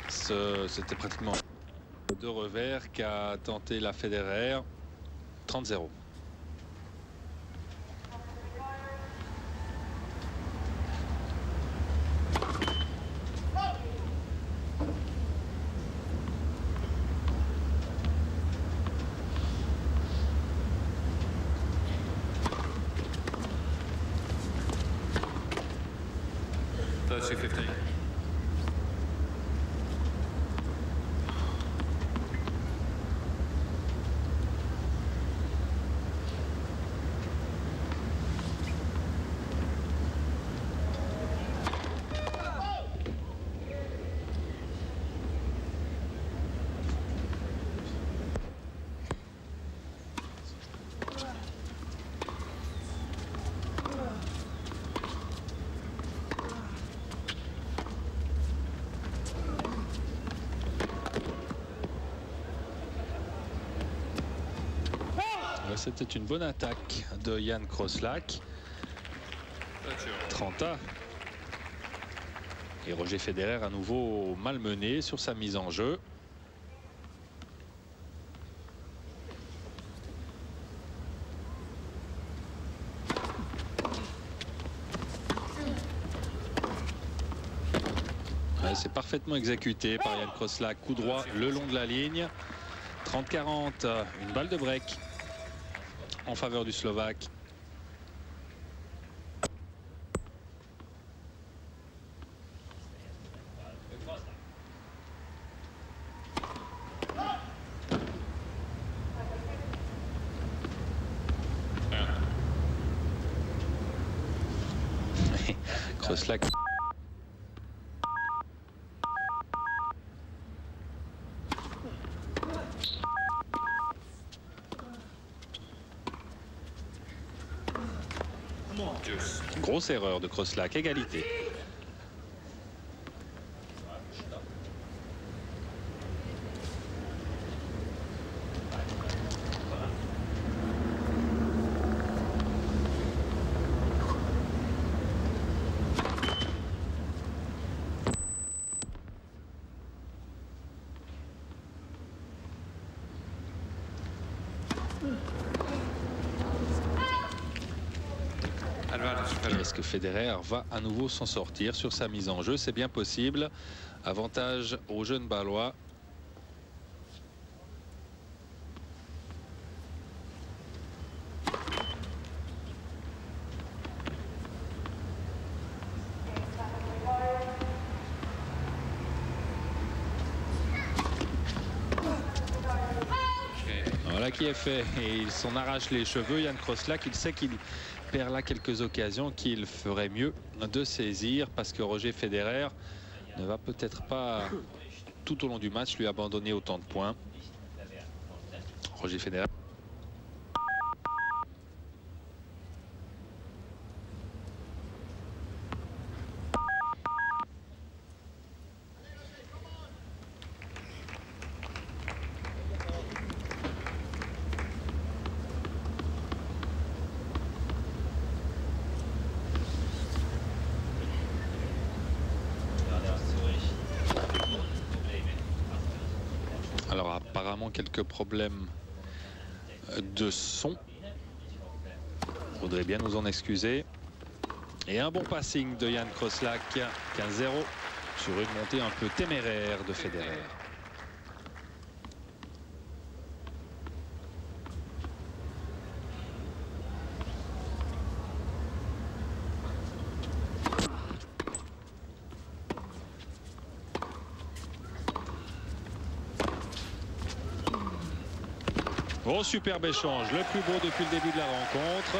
C'était pratiquement de revers qu'a tenté la Federer. 30-0. C'était une bonne attaque de Jan Kroslak. 30-1. Et Roger Federer à nouveau malmené sur sa mise en jeu. Ouais, c'est parfaitement exécuté par Jan Kroslak. Coup droit le long de la ligne. 30-40, une balle de break en faveur du Slovaque. Kroslak. Grosse erreur de Kroslak, égalité. que Federer va à nouveau s'en sortir sur sa mise en jeu. C'est bien possible. Avantage aux jeunes Bâlois. Voilà qui est fait, et il s'en arrache les cheveux. Jan Kroslak, il sait qu'il perd là quelques occasions qu'il ferait mieux de saisir, parce que Roger Federer ne va peut-être pas tout au long du match lui abandonner autant de points. Roger Federer. Alors apparemment quelques problèmes de son. Faudrait bien nous en excuser. Et un bon passing de Jan Kroslak, 15-0 sur une montée un peu téméraire de Federer. Oh, superbe échange, le plus beau depuis le début de la rencontre,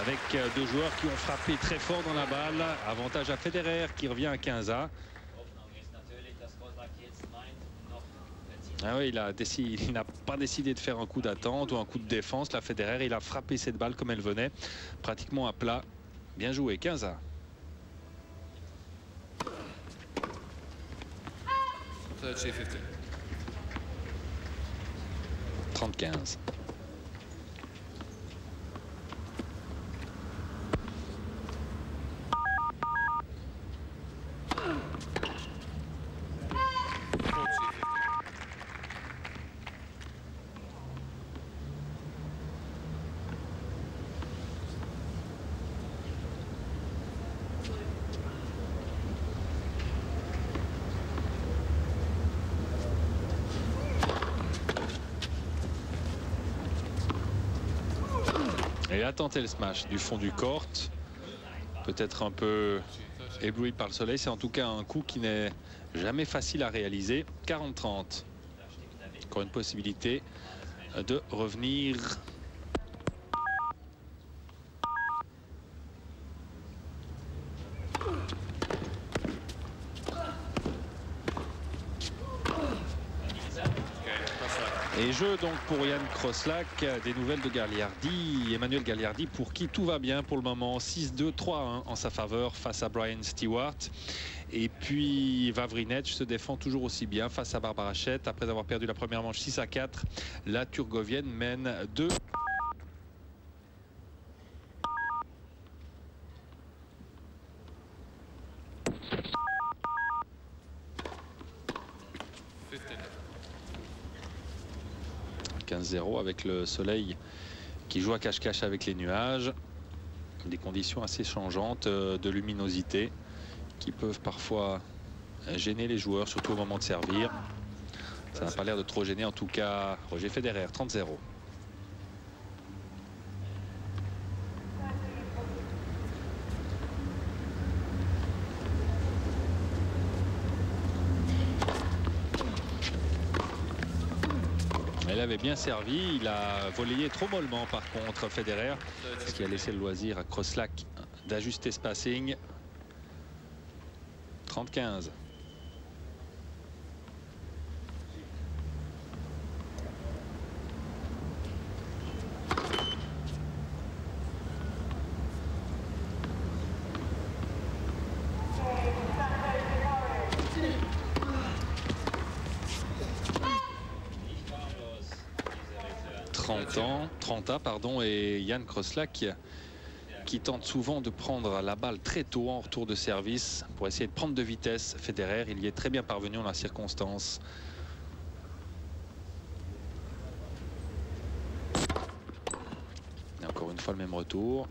avec deux joueurs qui ont frappé très fort dans la balle. Avantage à Federer qui revient à 15-1. Ah oui, il n'a pas décidé de faire un coup d'attente ou un coup de défense. La Federer, il a frappé cette balle comme elle venait, pratiquement à plat. Bien joué, 15-1. 30-15. Et il a tenté le smash du fond du court. Peut-être un peu ébloui par le soleil. C'est en tout cas un coup qui n'est jamais facile à réaliser. 40-30. Encore une possibilité de revenir. Et jeu donc pour Jan Kroslak. Des nouvelles de Gagliardi, Emmanuel Gagliardi, pour qui tout va bien pour le moment. 6-2, 3-1 en sa faveur face à Brian Stewart. Et puis Vavrinec se défend toujours aussi bien face à Barbara Schett. Après avoir perdu la première manche 6-4, la Turgovienne mène 2. Avec le soleil qui joue à cache-cache avec les nuages. Des conditions assez changeantes de luminosité qui peuvent parfois gêner les joueurs, surtout au moment de servir. Ça n'a pas l'air de trop gêner en tout cas Roger Federer, 30-0. Il avait bien servi, il a volleyé trop mollement par contre Federer, ce qui a laissé le loisir à Kroslak d'ajuster ce passing. 30-15. Trenta, pardon, et Jan Kroslak qui tente souvent de prendre la balle très tôt en retour de service pour essayer de prendre de vitesse. Federer, il y est très bien parvenu en la circonstance. Et encore une fois le même retour.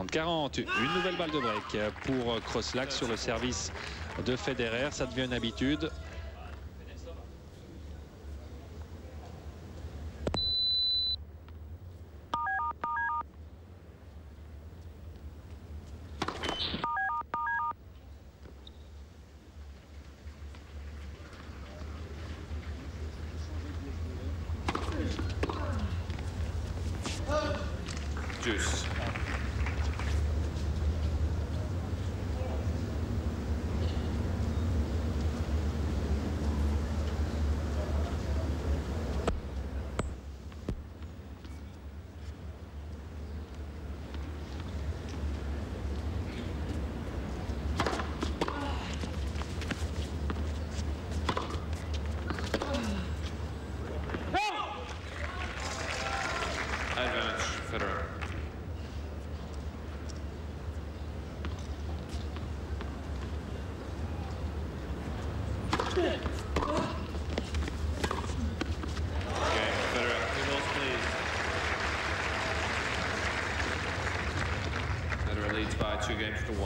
30-40, une nouvelle balle de break pour Crosslac sur le service de Federer. Ça devient une habitude. Juice. Advantage, Federer. Leads by 2 games to 1.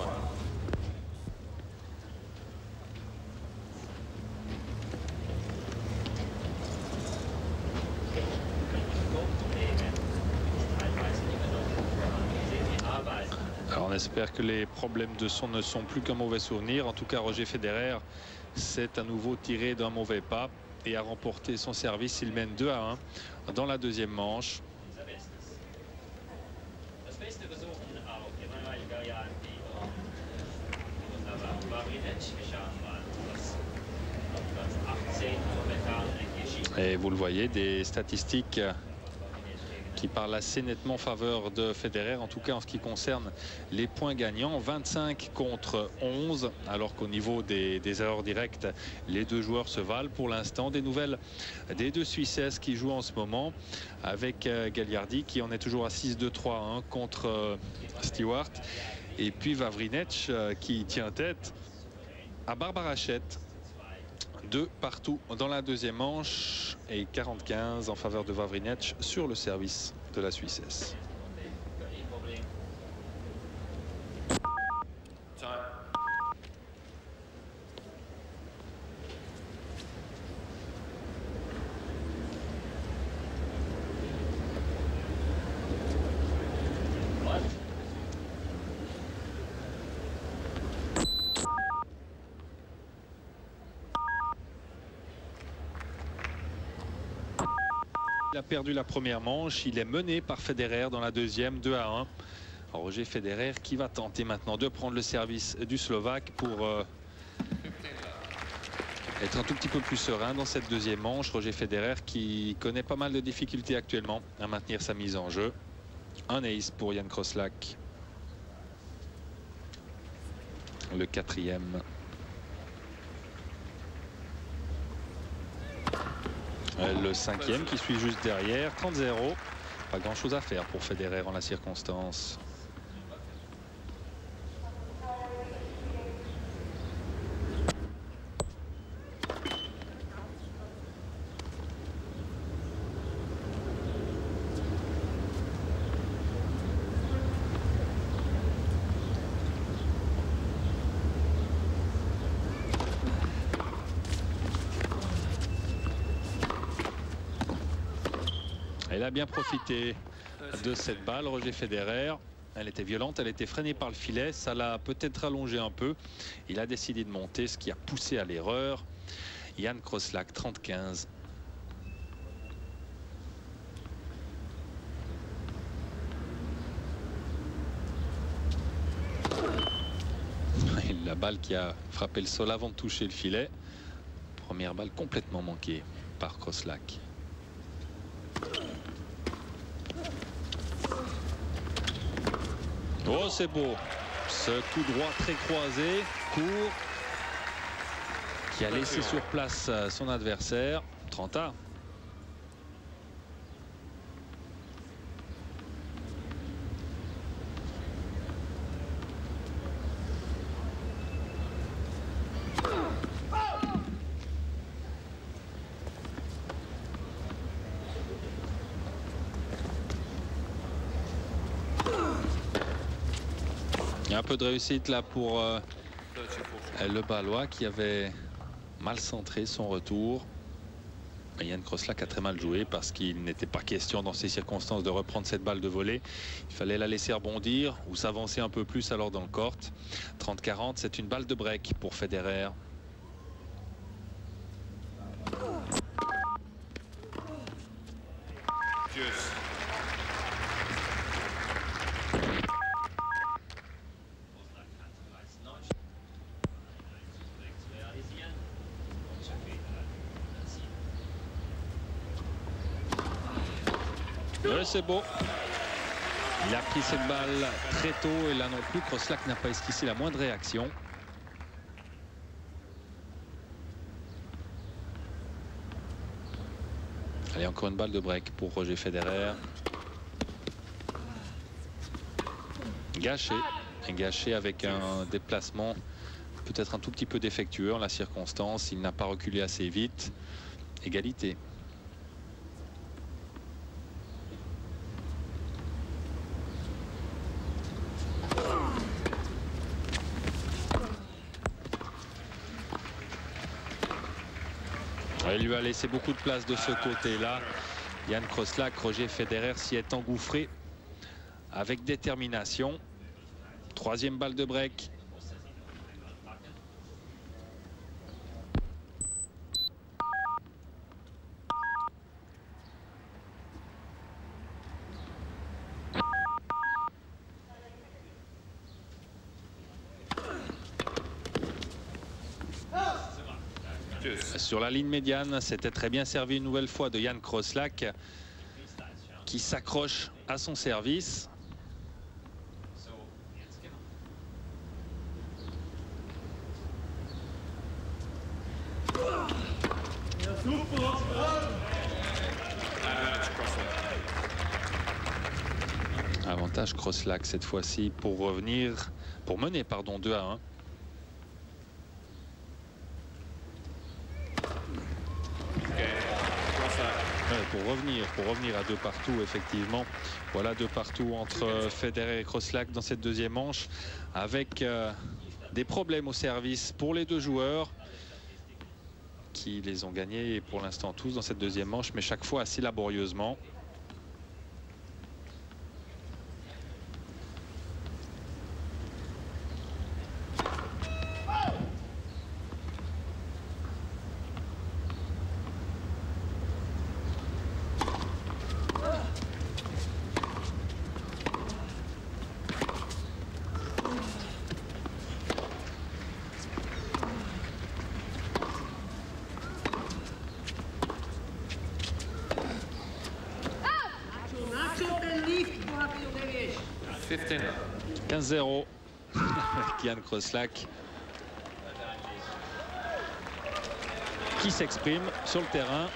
Alors on espère que les problèmes de son ne sont plus qu'un mauvais souvenir. En tout cas, Roger Federer s'est à nouveau tiré d'un mauvais pas et a remporté son service. Il mène 2-1 dans la deuxième manche. Et vous le voyez, des statistiques qui parlent assez nettement en faveur de Federer, en tout cas en ce qui concerne les points gagnants. 25 contre 11, alors qu'au niveau des erreurs directes, les deux joueurs se valent pour l'instant. Des nouvelles des deux Suissesses qui jouent en ce moment, avec Gagliardi qui en est toujours à 6-2-3 contre Stewart. Et puis Vavrinec qui tient tête à Barbara Hachette. 2 partout dans la deuxième manche et 45 en faveur de Vavrinec sur le service de la Suissesse. Il a perdu la première manche, il est mené par Federer dans la deuxième, 2-1. Alors Roger Federer qui va tenter maintenant de prendre le service du Slovaque pour être un tout petit peu plus serein dans cette deuxième manche. Roger Federer qui connaît pas mal de difficultés actuellement à maintenir sa mise en jeu. Un ace pour Jan Crosslac. Le quatrième. Le cinquième qui suit juste derrière, 30-0. Pas grand chose à faire pour Federer en la circonstance. Il a bien profité de cette balle, Roger Federer. Elle était violente, elle était freinée par le filet. Ça l'a peut-être rallongé un peu. Il a décidé de monter, ce qui a poussé à l'erreur. Jan Crosslac, 30-15. La balle qui a frappé le sol avant de toucher le filet. Première balle complètement manquée par Crosslac. Oh, c'est beau. Ce tout droit très croisé, court, qui a laissé sur place son adversaire. 30-1. y a un peu de réussite là pour 30-40. le Balois qui avait mal centré son retour. Et Jan Kroslak a très mal joué parce qu'il n'était pas question dans ces circonstances de reprendre cette balle de volée. Il fallait la laisser rebondir ou s'avancer un peu plus alors dans le court. 30-40, c'est une balle de break pour Federer. Deuce. C'est beau. Il a pris cette balle très tôt et là non plus, Kroslak n'a pas esquissé la moindre réaction. Allez, encore une balle de break pour Roger Federer. Gâché avec un déplacement peut-être un tout petit peu défectueux en la circonstance. Il n'a pas reculé assez vite. Égalité. Il lui a laissé beaucoup de place de ce côté-là. Jan Kroslak, Roger Federer s'y est engouffré avec détermination. Troisième balle de break. Sur la ligne médiane, c'était très bien servi une nouvelle fois de Jan Kroslak qui s'accroche à son service. Avantage Kroslak cette fois-ci pour mener 2-1. Pour revenir à 2 partout, effectivement. Voilà 2 partout entre Federer et Kroslak dans cette deuxième manche, avec des problèmes au service pour les deux joueurs qui les ont gagnés pour l'instant tous dans cette deuxième manche, mais chaque fois assez laborieusement. $15. 15-0 avec Jan Kroslak qui s'exprime sur le terrain.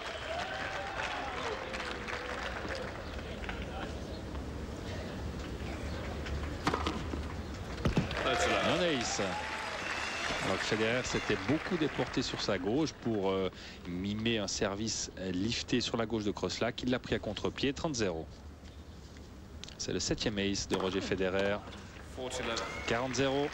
Un ace. Alors que Federer s'était beaucoup déporté sur sa gauche pour mimer un service lifté sur la gauche de Kroslak. Il l'a pris à contre-pied. 30-0. C'est le 7e ace de Roger Federer. 40-0.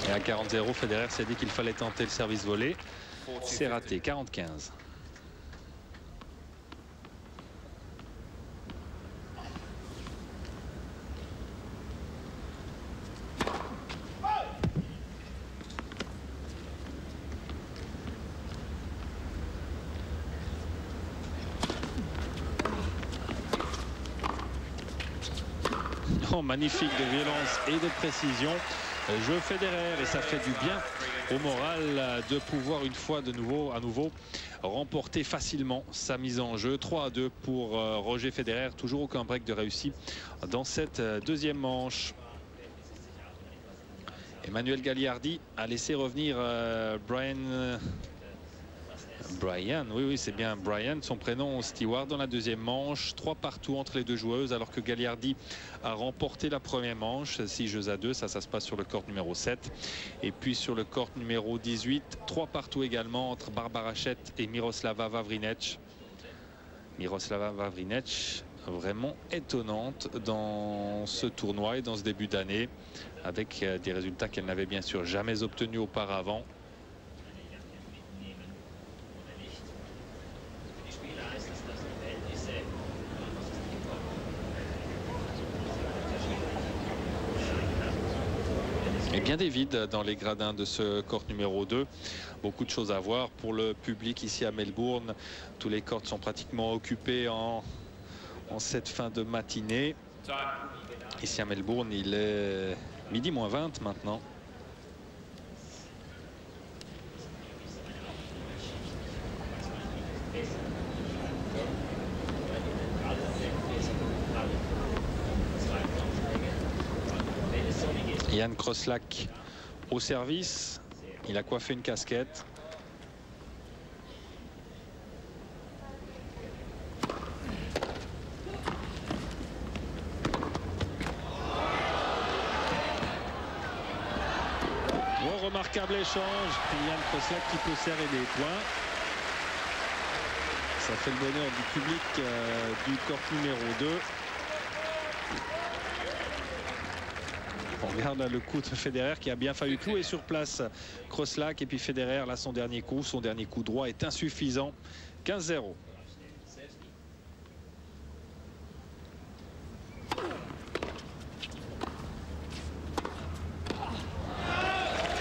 Et à 40-0, Federer s'est dit qu'il fallait tenter le service volé. C'est raté. 40-15. Oh, magnifique de violence et de précision. Jeu Federer, et ça fait du bien au moral de pouvoir une fois à nouveau remporter facilement sa mise en jeu. 3-2 pour Roger Federer. Toujours aucun break de réussi dans cette deuxième manche. Emmanuel Gagliardi a laissé revenir Brian Brian, oui, c'est bien Brian, son prénom Stewart dans la deuxième manche. 3 partout entre les deux joueuses, alors que Gagliardi a remporté la première manche. 6-2. Ça se passe sur le court numéro 7. Et puis sur le court numéro 18, 3 partout également entre Barbara Schett et Miroslava Vavrinec. Miroslava Vavrinec, vraiment étonnante dans ce tournoi et dans ce début d'année, avec des résultats qu'elle n'avait bien sûr jamais obtenus auparavant. Et bien des vides dans les gradins de ce court numéro 2. Beaucoup de choses à voir pour le public ici à Melbourne. Tous les courts sont pratiquement occupés en cette fin de matinée. Ici à Melbourne, il est midi moins 20 maintenant. Jan Kroslak au service. Il a coiffé une casquette. Remarquable échange. Jan Kroslak qui peut serrer des points. Ça fait le bonheur du public du court numéro 2. On regarde là le coup de Federer qui a bien fallu clouer sur place Kroslak, et puis Federer là son dernier coup droit est insuffisant. 15-0.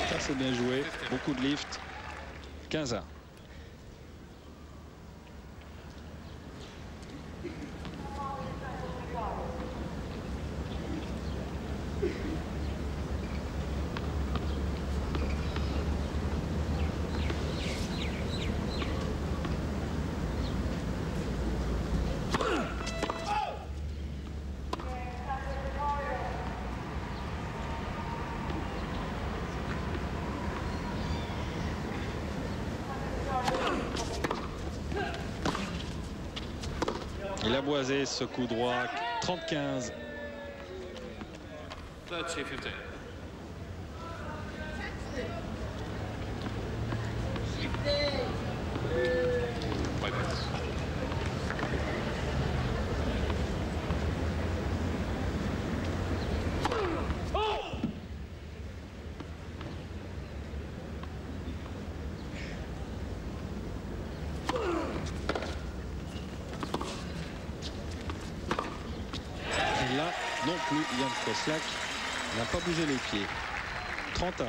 Ça c'est bien joué, beaucoup de lift. 15-1. Il a boisé ce coup droit. 30-15. 30-15. Non plus, Jan Kroslak n'a pas bougé les pieds. 31.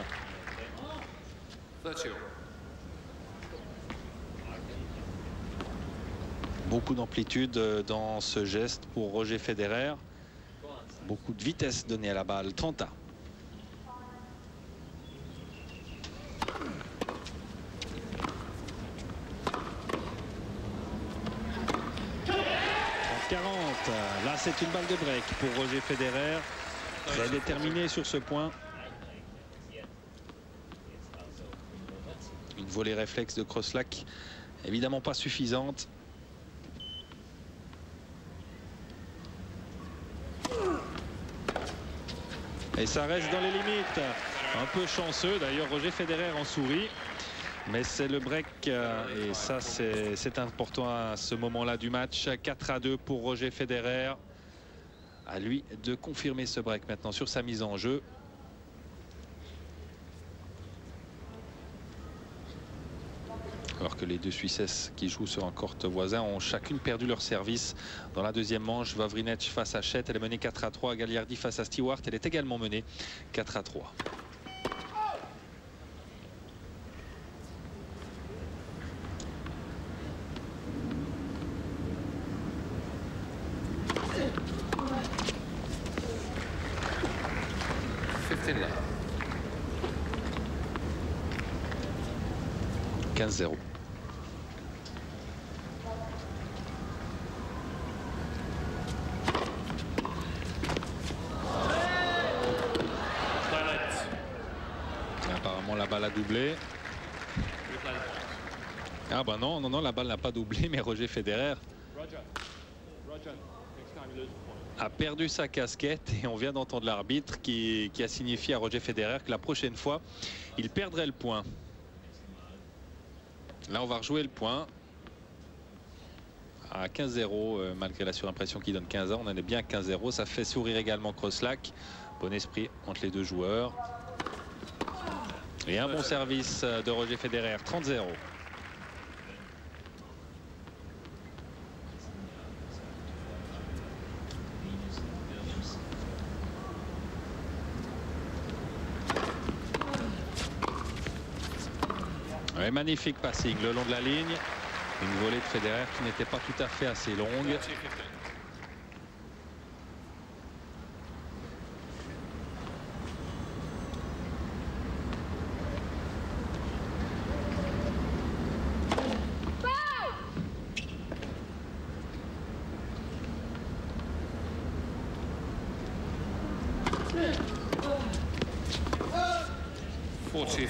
Beaucoup d'amplitude dans ce geste pour Roger Federer. Beaucoup de vitesse donnée à la balle. 31. Là, c'est une balle de break pour Roger Federer. Très déterminé sur ce point. Une volée réflexe de Kroslak, évidemment pas suffisante. Et ça reste dans les limites. Un peu chanceux. D'ailleurs, Roger Federer en sourit. Mais c'est le break et ça c'est important à ce moment-là du match. 4-2 pour Roger Federer. À lui de confirmer ce break maintenant sur sa mise en jeu. Alors que les deux Suissesses qui jouent sur un court voisin ont chacune perdu leur service dans la deuxième manche. Vavrinec face à Schett, elle est menée 4-3. Gagliardi face à Stewart, elle est également menée 4-3. Là. 15-0. Apparemment la balle a doublé. Ah bah non, non, non, la balle n'a pas doublé, mais Roger Federer a perdu sa casquette et on vient d'entendre l'arbitre qui a signifié à Roger Federer que la prochaine fois, il perdrait le point. Là, on va rejouer le point à 15-0, malgré la surimpression qui donne 15 ans. On en est bien à 15-0. Ça fait sourire également Crosslack. Bon esprit entre les deux joueurs. Et un bon service de Roger Federer, 30-0. Ouais, magnifique passing le long de la ligne. Une volée de Federer qui n'était pas tout à fait assez longue.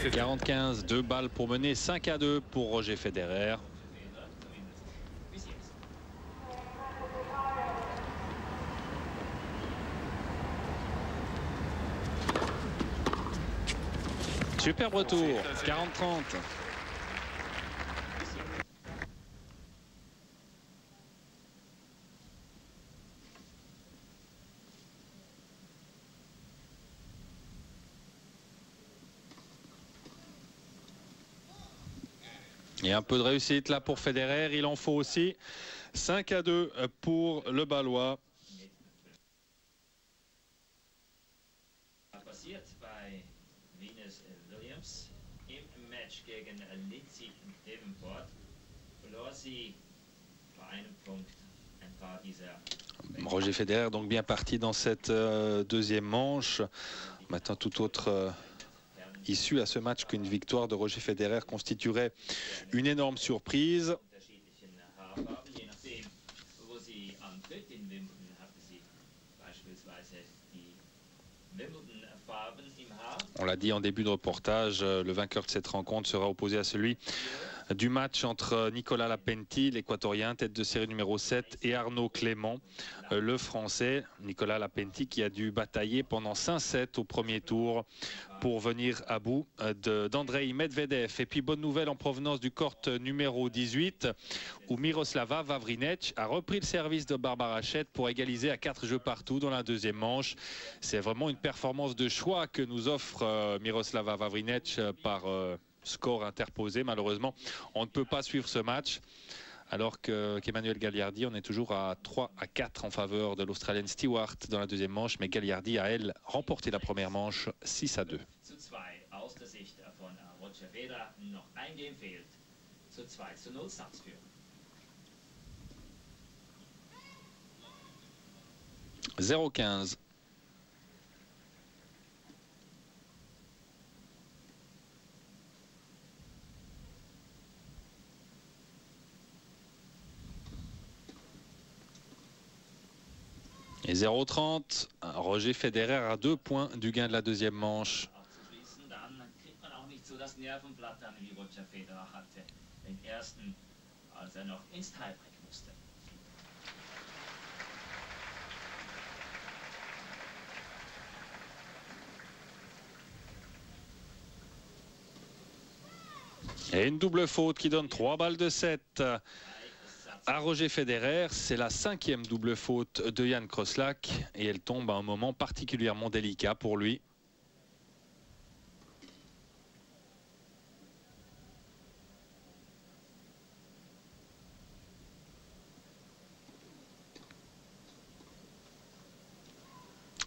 « 45, 2 balles pour mener, 5-2 pour Roger Federer. » Superbe retour, 40-30. Et un peu de réussite là pour Federer, il en faut aussi. 5-2 pour le Balois. Roger Federer donc bien parti dans cette deuxième manche. Maintenant tout autre issue à ce match qu'une victoire de Roger Federer constituerait une énorme surprise. On l'a dit en début de reportage, le vainqueur de cette rencontre sera opposé à celui du match entre Nicolas Lapenti, l'équatorien, tête de série numéro 7, et Arnaud Clément, le français. Nicolas Lapenti qui a dû batailler pendant 5 sets au premier tour pour venir à bout d'Andrei Medvedev. Et puis bonne nouvelle en provenance du court numéro 18 où Miroslava Vavrinec a repris le service de Barbara Chet pour égaliser à 4 jeux partout dans la deuxième manche. C'est vraiment une performance de choix que nous offre Miroslava Vavrinec par score interposé. Malheureusement, on ne peut pas suivre ce match. Alors qu'Emmanuel Gagliardi, on est toujours à 3-4 en faveur de l'Australienne Stewart dans la deuxième manche. Mais Gagliardi a, elle, remporté la première manche 6-2. « 0-15. » Et 0-30, Roger Federer à 2 points du gain de la deuxième manche. Et une double faute qui donne 3 balles de 7. À Roger Federer, c'est la 5e double faute de Jan Crosslack et elle tombe à un moment particulièrement délicat pour lui.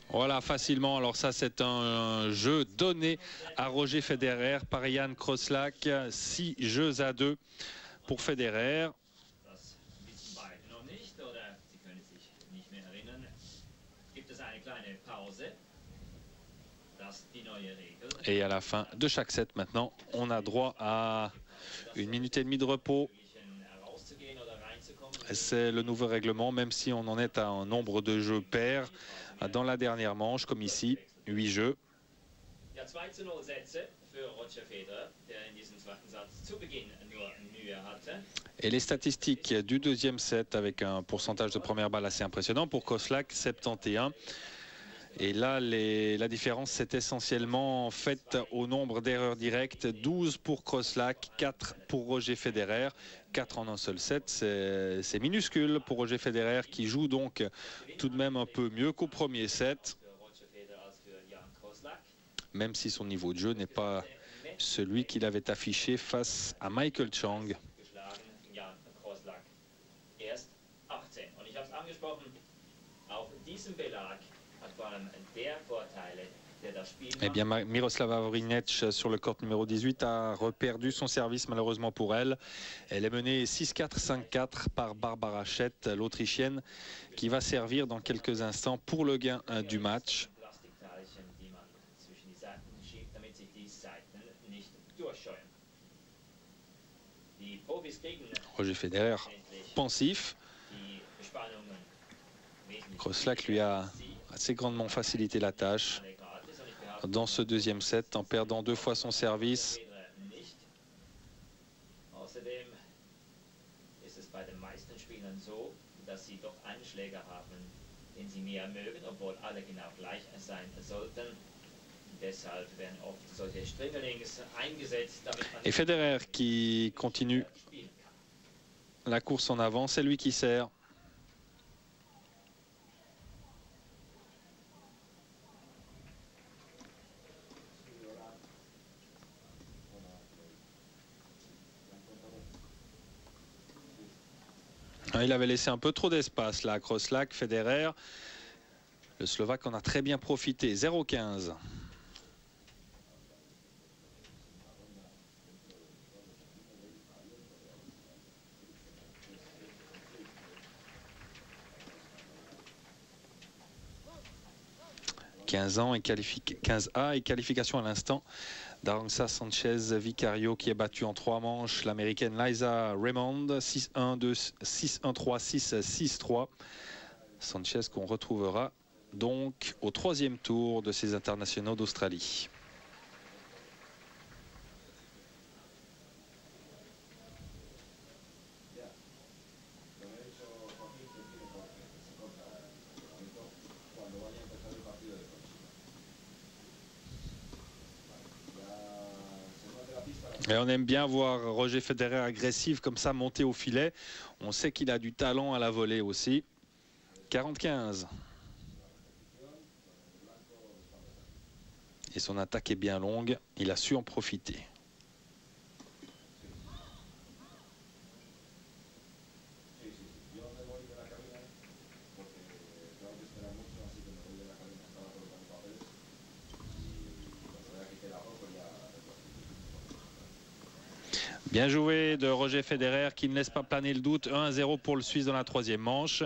Voilà, facilement. Alors ça, c'est un jeu donné à Roger Federer par Jan Crosslack. 6 jeux à 2 pour Federer. Et à la fin de chaque set maintenant, on a droit à 1 minute et demie de repos. C'est le nouveau règlement, même si on en est à un nombre de jeux pairs dans la dernière manche, comme ici, 8 jeux. Et les statistiques du deuxième set avec un pourcentage de première balle assez impressionnant pour Koslak, 71. Et là, la différence s'est essentiellement faite au nombre d'erreurs directes. 12 pour Koslak, 4 pour Roger Federer. 4 en un seul set, c'est minuscule pour Roger Federer qui joue donc tout de même un peu mieux qu'au premier set. Même si son niveau de jeu n'est pas celui qu'il avait affiché face à Michael Chang. Eh bien, Miroslava Vavrinec sur le court numéro 18 a reperdu son service malheureusement pour elle. Elle est menée 6-4, 5-4 par Barbara Schett, l'Autrichienne, qui va servir dans quelques instants pour le gain du match. Roger Federer pensif. Koslak lui a assez grandement facilité la tâche dans ce deuxième set en perdant 2 fois son service. Et Federer qui continue la course en avant, c'est lui qui sert. Il avait laissé un peu trop d'espace là, Koslak, Federer. Le Slovaque en a très bien profité. 0-15. « 15 ans et 15A et qualification à l'instant d'Arantxa Sánchez Vicario qui est battue en 3 manches l'américaine Liza Raymond 6-1, 6-1, 3, 6, 6-3. Sanchez qu'on retrouvera donc au 3e tour de ces internationaux d'Australie. Et on aime bien voir Roger Federer agressif comme ça monter au filet. On sait qu'il a du talent à la volée aussi. 40-15. Et son attaque est bien longue. Il a su en profiter. Bien joué de Roger Federer qui ne laisse pas planer le doute. 1-0 pour le Suisse dans la 3e manche.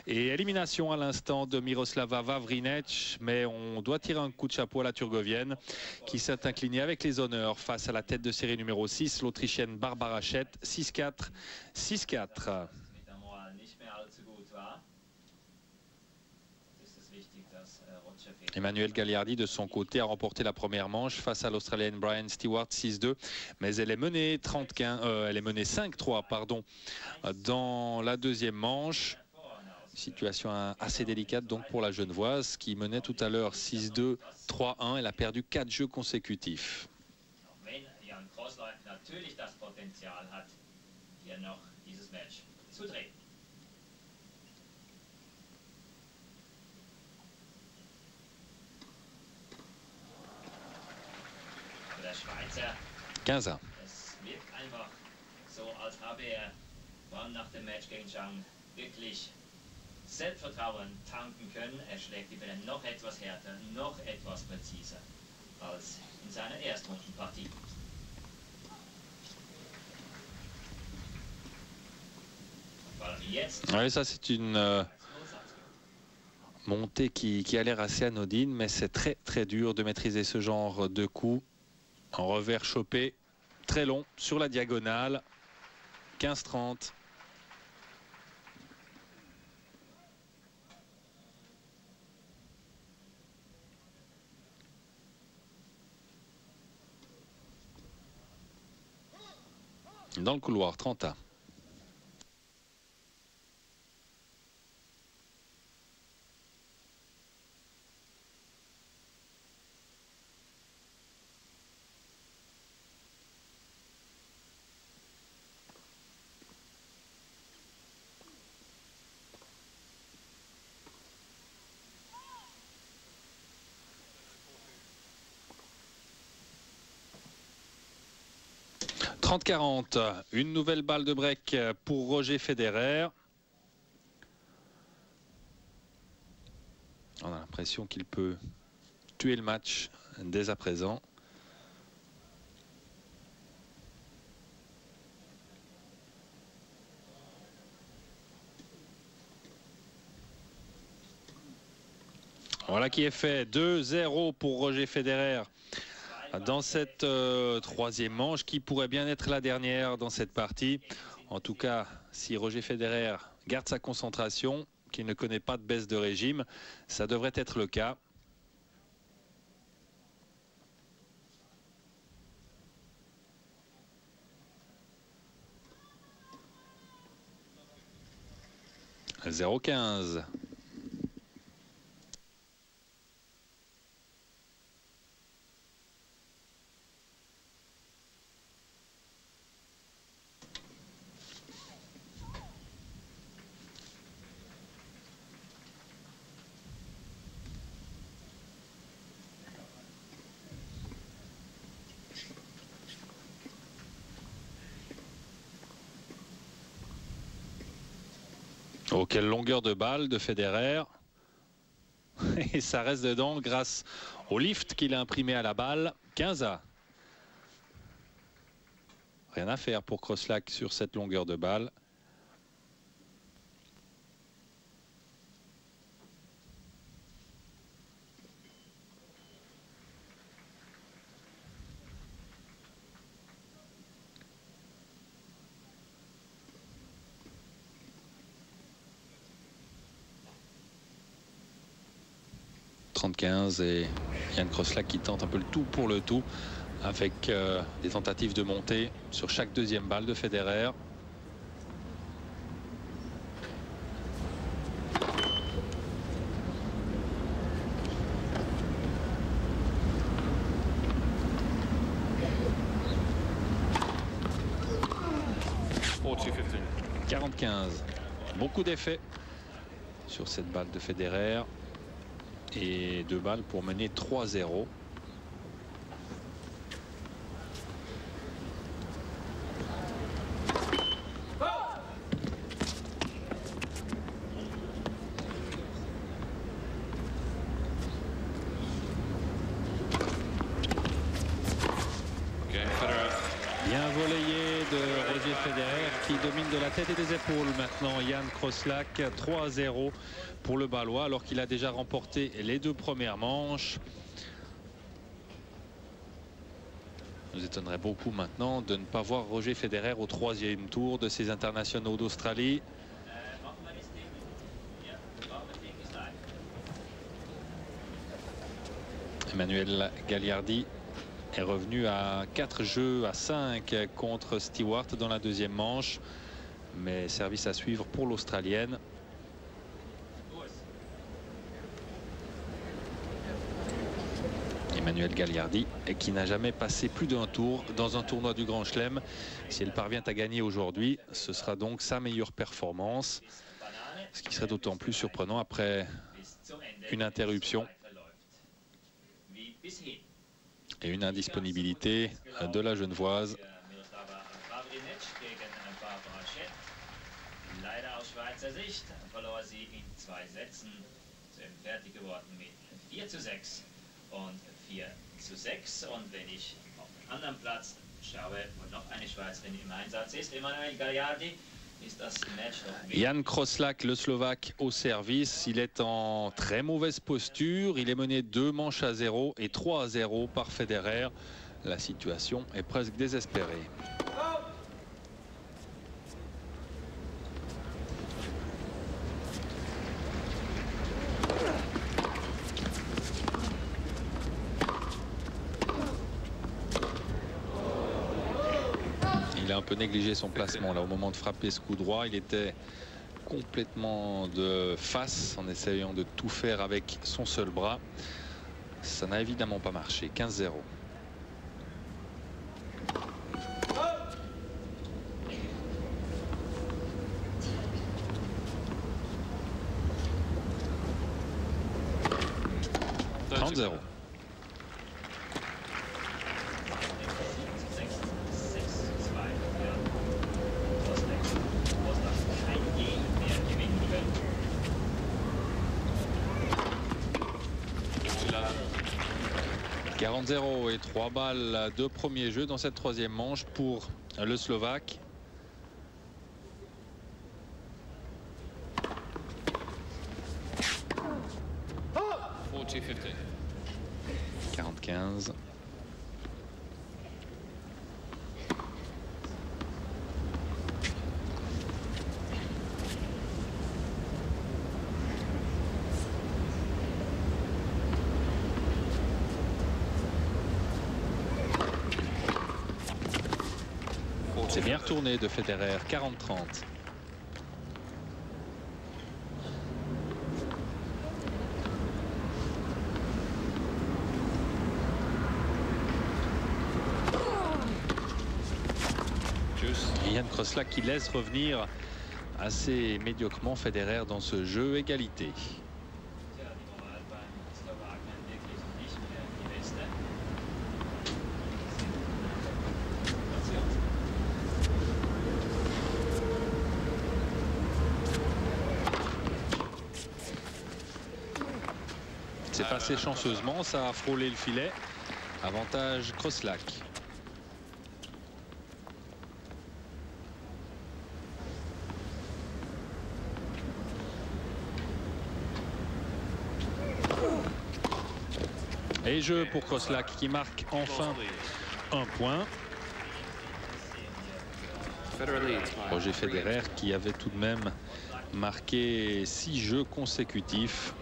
Et élimination à l'instant de Miroslava Vavrinec. Mais on doit tirer un coup de chapeau à la Turgovienne qui s'est inclinée avec les honneurs face à la tête de série numéro 6, l'Autrichienne Barbara Schett. 6-4, 6-4. Emmanuel Gagliardi de son côté a remporté la première manche face à l'Australienne Brian Stewart 6-2, mais elle est menée 5-3 pardon dans la 2e manche. Situation assez délicate donc pour la Genevoise qui menait tout à l'heure 6-2, 3-1. Elle a perdu 4 jeux consécutifs. Schweizer. 15 ans. Es wirkt einfach so, als habe er nach dem Match gegen Zhang wirklich Selbstvertrauen tanken können. Er schlägt die Bälle noch etwas härter, noch etwas präziser als in seiner Erstrundenpartie. Oui, ça c'est une montée qui a l'air assez anodine, mais c'est très dur de maîtriser ce genre de coup. En revers chopé, très long sur la diagonale, 15-30. dans le couloir 30A. « 30-40, une nouvelle balle de break pour Roger Federer. On a l'impression qu'il peut tuer le match dès à présent. Voilà qui est fait. 2-0 pour Roger Federer dans cette troisième manche qui pourrait bien être la dernière dans cette partie. En tout cas, si Roger Federer garde sa concentration, qu'il ne connaît pas de baisse de régime, ça devrait être le cas. « 0-15 ». Oh, quelle longueur de balle de Federer. Et ça reste dedans grâce au lift qu'il a imprimé à la balle. 15A. Rien à faire pour Crosslack sur cette longueur de balle. Et Jan Crosslack qui tente un peu le tout pour le tout avec des tentatives de montée sur chaque deuxième balle de Federer. « 40-15 ». Beaucoup d'effets sur cette balle de Federer. Et 2 balles pour mener 3-0. Bien volleyé de Roger Federer qui domine de la tête et des épaules maintenant Jan Crosslack. 3-0 pour le Balois alors qu'il a déjà remporté les 2 premières manches. Nous étonnerait beaucoup maintenant de ne pas voir Roger Federer au 3e tour de ces internationaux d'Australie. Emmanuel Gagliardi est revenu à 4 jeux à 5 contre Stewart dans la deuxième manche. Mais service à suivre pour l'Australienne. Emmanuel Gagliardi et qui n'a jamais passé plus d'un tour dans un tournoi du Grand Chelem. Si elle parvient à gagner aujourd'hui, ce sera donc sa meilleure performance. Ce qui serait d'autant plus surprenant après une interruption et une indisponibilité de la Genevoise. Und 4-6. Und wenn ich auf den anderen Platz schaue, wo noch eine Schweizerin im Einsatz ist, Emmanuel Gagliardi, ist das Match noch Jan Crosslack, le Slovaque, au service. Il est en très mauvaise posture. Il est mené 2 manches à 0 et 3-0 par Federer. La situation est presque désespérée. peu négligé son placement là au moment de frapper ce coup droit. Il était complètement de face en essayant de tout faire avec son seul bras. Ça n'a évidemment pas marché. 15-0. Et 3 balles de premier jeu dans cette troisième manche pour le Slovaque. 40-15. C'est bien retourné de Federer. 40-30. Jan Kroslak qui laisse revenir assez médiocrement Federer dans ce jeu. Égalité. C'est passé chanceusement, ça a frôlé le filet. Avantage Kroslak. Et jeu pour Kroslak qui marque enfin un point. Roger Federer qui avait tout de même marqué 6 jeux consécutifs.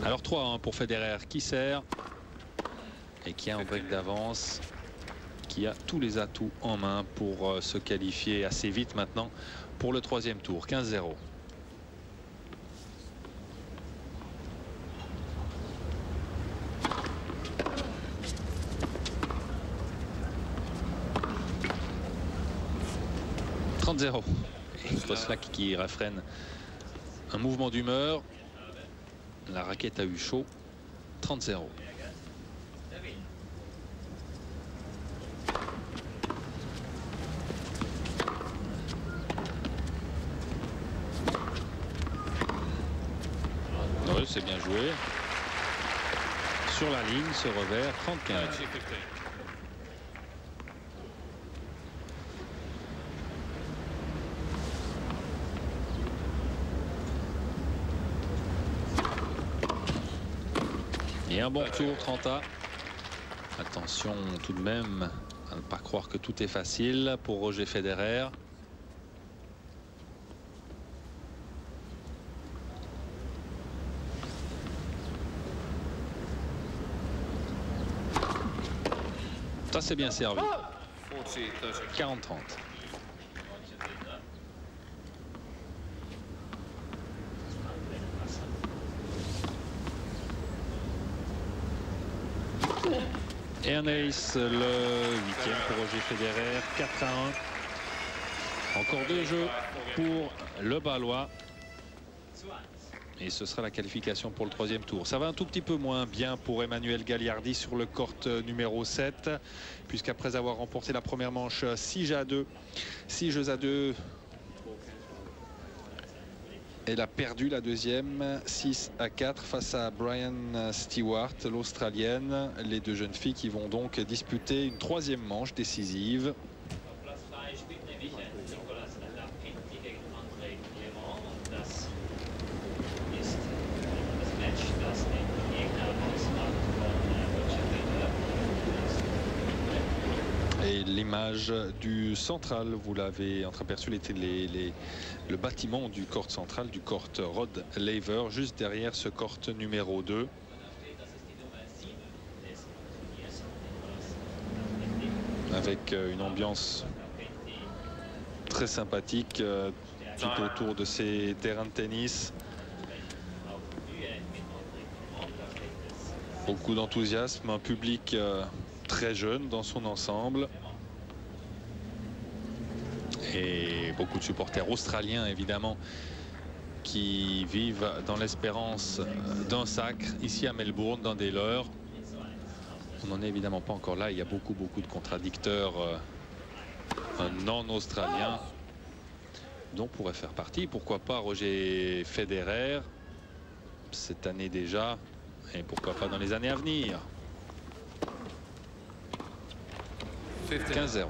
Alors 3-1 pour Federer qui sert et qui a un break d'avance, qui a tous les atouts en main pour se qualifier assez vite maintenant pour le troisième tour. 15-0. Kroslak qui réfrène un mouvement d'humeur. La raquette a eu chaud. 30-0. Oui, c'est bien joué. Sur la ligne, ce revers. 30-15. Et un bon tour, 30A. Attention tout de même à ne pas croire que tout est facile pour Roger Federer. Ça c'est bien servi. 40-30. Et un ace, le 8e pour Roger Federer. 4-1. Encore 2 jeux pour le Balois. Et ce sera la qualification pour le troisième tour. Ça va un tout petit peu moins bien pour Emmanuel Gagliardi sur le court numéro 7. Puisqu'après avoir remporté la première manche 6 jeux à 2. Elle a perdu la deuxième 6-4 face à Brian Stewart, l'Australienne. Les deux jeunes filles qui vont donc disputer une troisième manche décisive. Et l'image du central, vous l'avez entreaperçu, le bâtiment du court central, du court Rod Laver, juste derrière ce court numéro 2. avec une ambiance très sympathique tout autour de ces terrains de tennis. Beaucoup d'enthousiasme, un public très jeune dans son ensemble. Et beaucoup de supporters australiens, évidemment, qui vivent dans l'espérance d'un sacre ici à Melbourne, dans des leurs. On n'en est évidemment pas encore là. Il y a beaucoup de contradicteurs non australiens, dont pourrait faire partie, pourquoi pas, Roger Federer, cette année déjà, et pourquoi pas dans les années à venir. 15-0.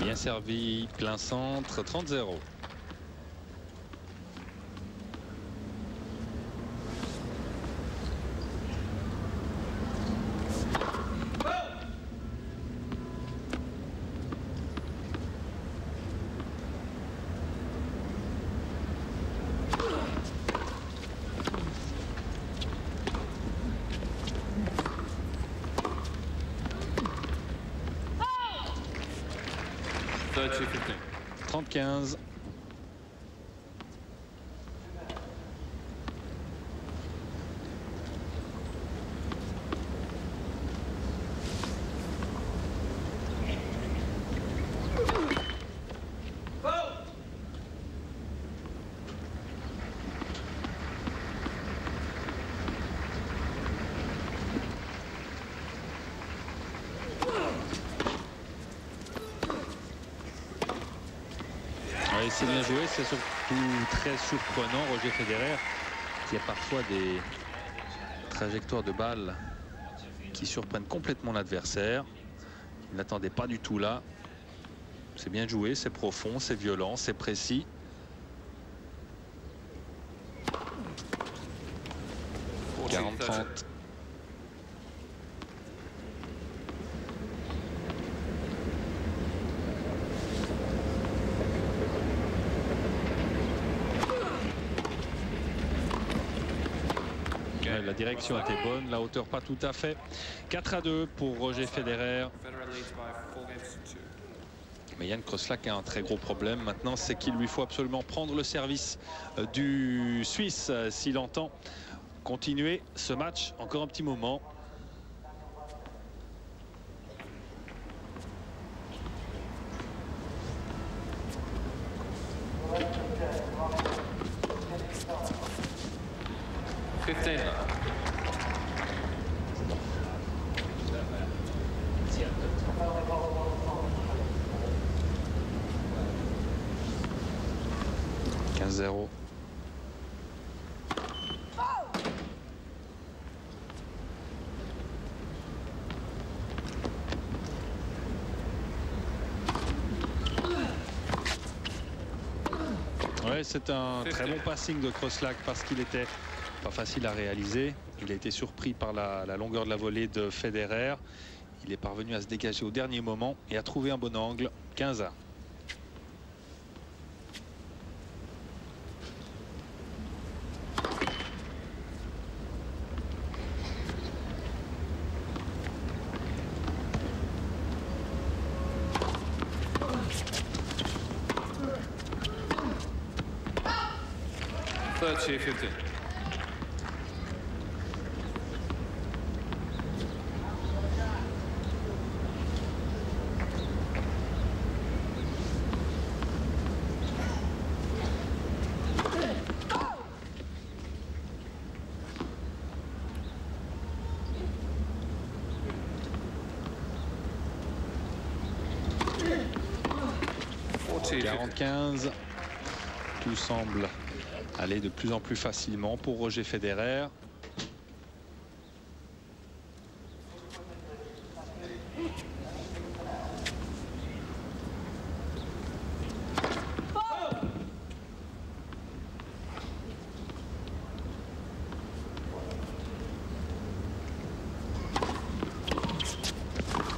Bien servi, plein centre, 30-0. Third to 15. 30-15. C'est bien joué, c'est surtout très surprenant, Roger Federer, qui a parfois des trajectoires de balles qui surprennent complètement l'adversaire. Il n'attendait pas du tout là. C'est bien joué, c'est profond, c'est violent, c'est précis. « 40-30 ». La direction était bonne, la hauteur pas tout à fait. 4-2 pour Roger Federer. Mais Jan Kroeslak a un très gros problème maintenant, c'est qu'il lui faut absolument prendre le service du Suisse s'il entend continuer ce match encore un petit moment. Zéro. Ouais, c'est un très bon passing de Kroeslak parce qu'il était pas facile à réaliser. Il a été surpris par la longueur de la volée de Federer. Il est parvenu à se dégager au dernier moment et à trouver un bon angle. 15-1. Third to 15. -15. Tout semble aller de plus en plus facilement pour Roger Federer.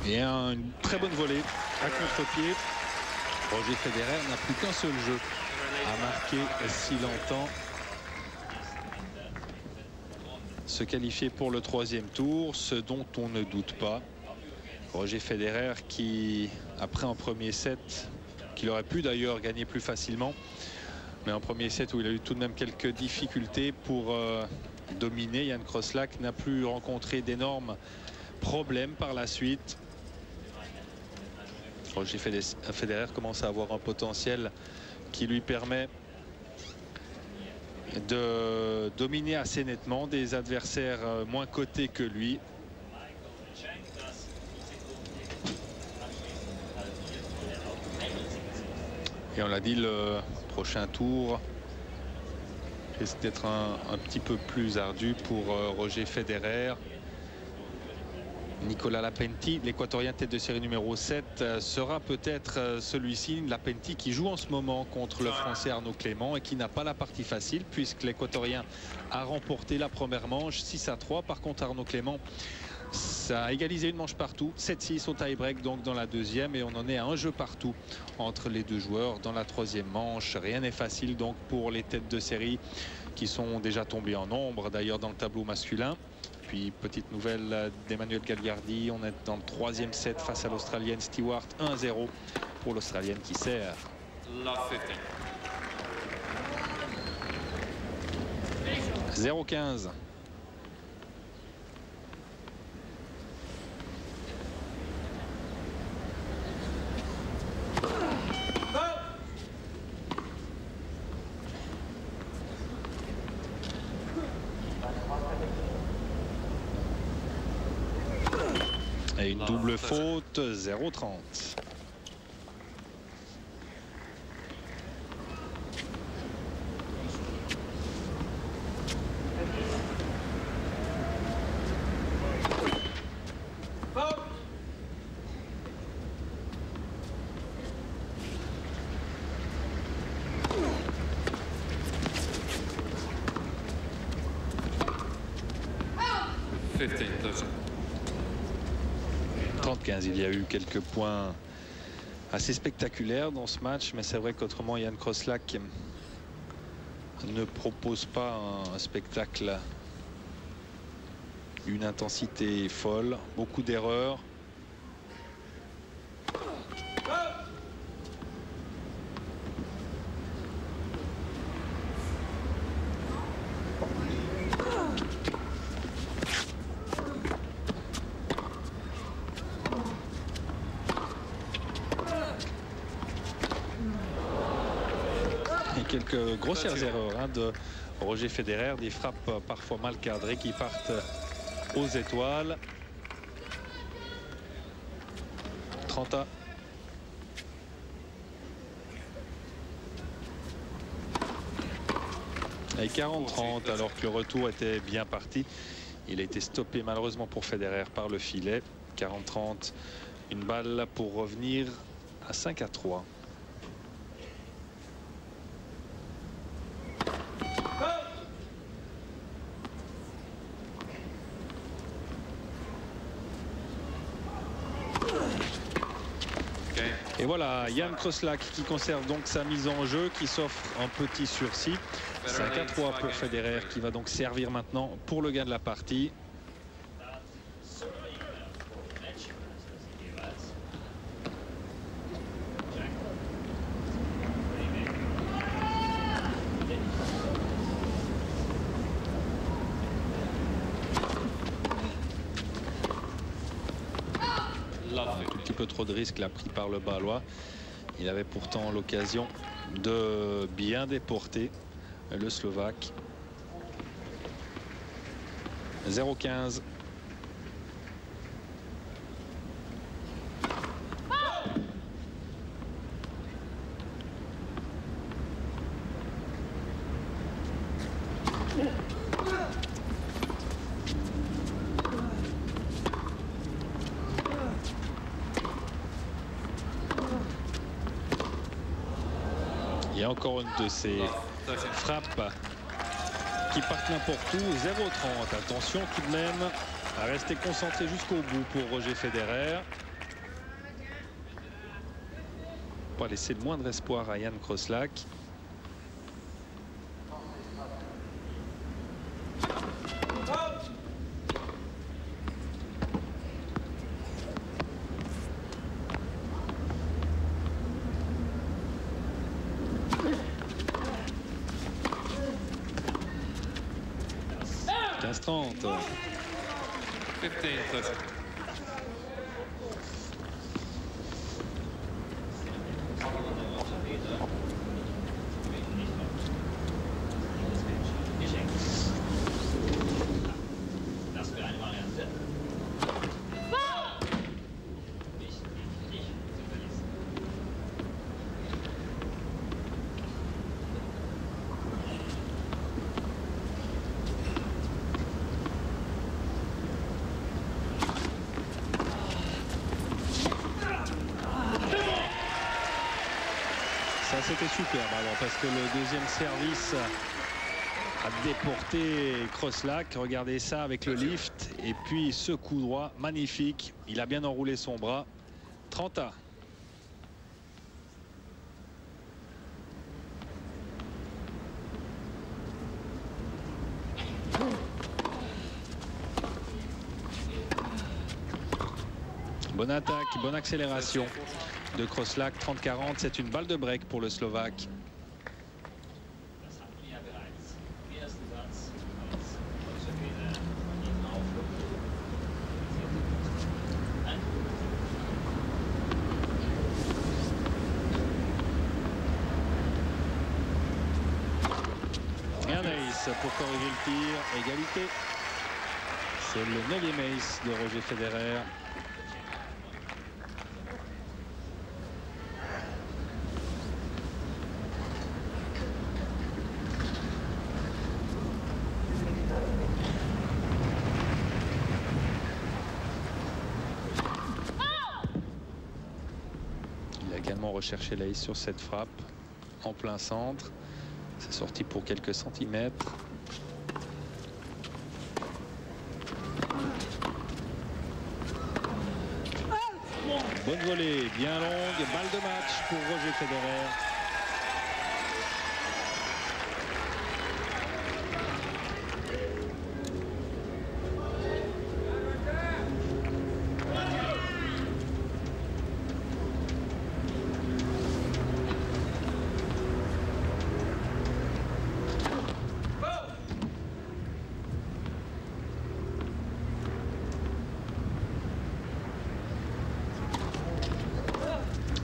Et une très bonne volée à contre-pied. Roger Federer n'a plus qu'un seul jeu à marquer si longtemps. Se qualifier pour le 3e tour, ce dont on ne doute pas. Roger Federer qui, après un premier set, qu'il aurait pu d'ailleurs gagner plus facilement, mais un premier set où il a eu tout de même quelques difficultés pour dominer, Jan Krošlák n'a plus rencontré d'énormes problèmes par la suite. Roger Federer commence à avoir un potentiel qui lui permet de dominer assez nettement des adversaires moins cotés que lui. Et on l'a dit, le prochain tour risque d'être un petit peu plus ardu pour Roger Federer. Nicolas Lapenti, l'équatorien tête de série numéro 7, sera peut-être celui-ci. Lapenti qui joue en ce moment contre le français Arnaud Clément et qui n'a pas la partie facile puisque l'équatorien a remporté la première manche 6-3. Par contre, Arnaud Clément, ça a égalisé une manche partout, 7-6 au tie-break donc dans la deuxième, et on en est à un jeu partout entre les deux joueurs dans la troisième manche. Rien n'est facile donc pour les têtes de série qui sont déjà tombés en nombre d'ailleurs dans le tableau masculin. Puis petite nouvelle d'Emmanuel Gagliardi, on est dans le 3e set face à l'Australienne Stewart, 1-0 pour l'Australienne qui sert. La 0-15. Et une double faute, 0-30. Il y a eu quelques points assez spectaculaires dans ce match, mais c'est vrai qu'autrement Jan Krošlák ne propose pas un spectacle d'une intensité folle, beaucoup d'erreurs. Quelques grossières erreurs de Roger Federer, des frappes parfois mal cadrées qui partent aux étoiles. 30 et 40-30 alors que le retour était bien parti. Il a été stoppé malheureusement pour Federer par le filet. 40-30, une balle pour revenir à 5-3. Et voilà, Jan Krošlák qui conserve donc sa mise en jeu, qui s'offre un petit sursis. 5-3 pour Federer qui va donc servir maintenant pour le gain de la partie. Un petit peu trop de risques là pris par le Balois. Il avait pourtant l'occasion de bien déporter le Slovaque. 0-15. Il y a encore une de ces frappes qui partent n'importe où. 0-30. Attention tout de même à rester concentré jusqu'au bout pour Roger Federer. pas laisser le moindre espoir à Jan Kroslak. « 15-30. » 15-30. Ça, c'était superbe alors, parce que le deuxième service a déporté Kroslak. Regardez ça avec le lift et puis ce coup droit magnifique. Il a bien enroulé son bras. 30-30. Bonne attaque, bonne accélération de Kroslak. 30-40, c'est une balle de break pour le Slovaque. Et un ace pour corriger le tir. Égalité. C'est le 9e ace de Roger Federer. Il a également recherché l'ace sur cette frappe en plein centre. C'est sorti pour quelques centimètres. Bonne volée, bien longue, balle de match pour Roger Federer.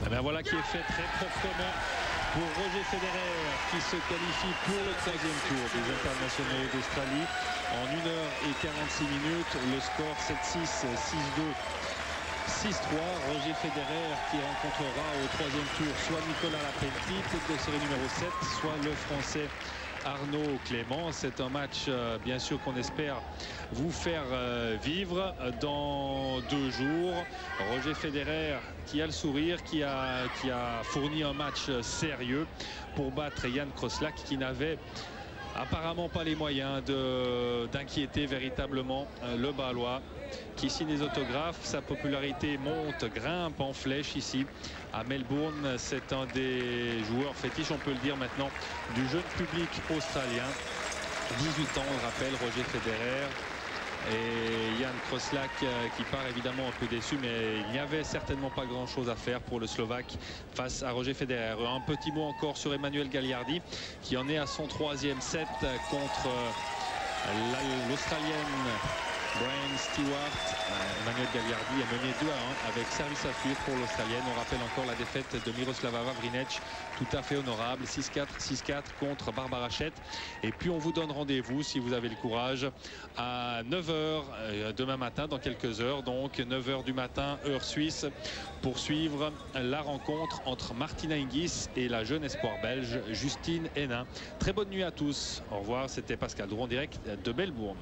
Ben voilà qui est fait très proprement pour Roger Federer, qui se qualifie pour le 3e tour des internationaux d'Australie en 1h46 minutes. Le score 7-6, 6-2, 6-3. Roger Federer qui rencontrera au 3e tour soit Nicolas Lapenti, tête de série numéro 7, soit le Français Arnaud Clément. C'est un match bien sûr qu'on espère vous faire vivre dans 2 jours. Roger Federer qui a le sourire, qui a fourni un match sérieux pour battre Jan Kroslak, qui n'avait apparemment pas les moyens d'inquiéter véritablement le Bâlois, qui signe les autographes. Sa popularité monte, grimpe en flèche ici à Melbourne. C'est un des joueurs fétiches, on peut le dire maintenant, du jeune public australien. 18 ans, on le rappelle, Roger Federer. Et Jan Kroslak qui part évidemment un peu déçu, mais il n'y avait certainement pas grand chose à faire pour le Slovaque face à Roger Federer. Un petit mot encore sur Emmanuel Gagliardi, qui en est à son 3e set contre l'Australienne Brian Stewart. Emmanuel Gagliardi est mené 2-1 avec service à fuir pour l'Australienne. On rappelle encore la défaite de Miroslava Vavrinec, tout à fait honorable, 6-4, 6-4 contre Barbara Schett. Et puis on vous donne rendez-vous, si vous avez le courage, à 9h demain matin, dans quelques heures, donc 9h du matin, heure suisse, pour suivre la rencontre entre Martina Hingis et la jeune espoir belge Justine Henin. Très bonne nuit à tous. Au revoir, c'était Pascal Drouin en direct de Melbourne.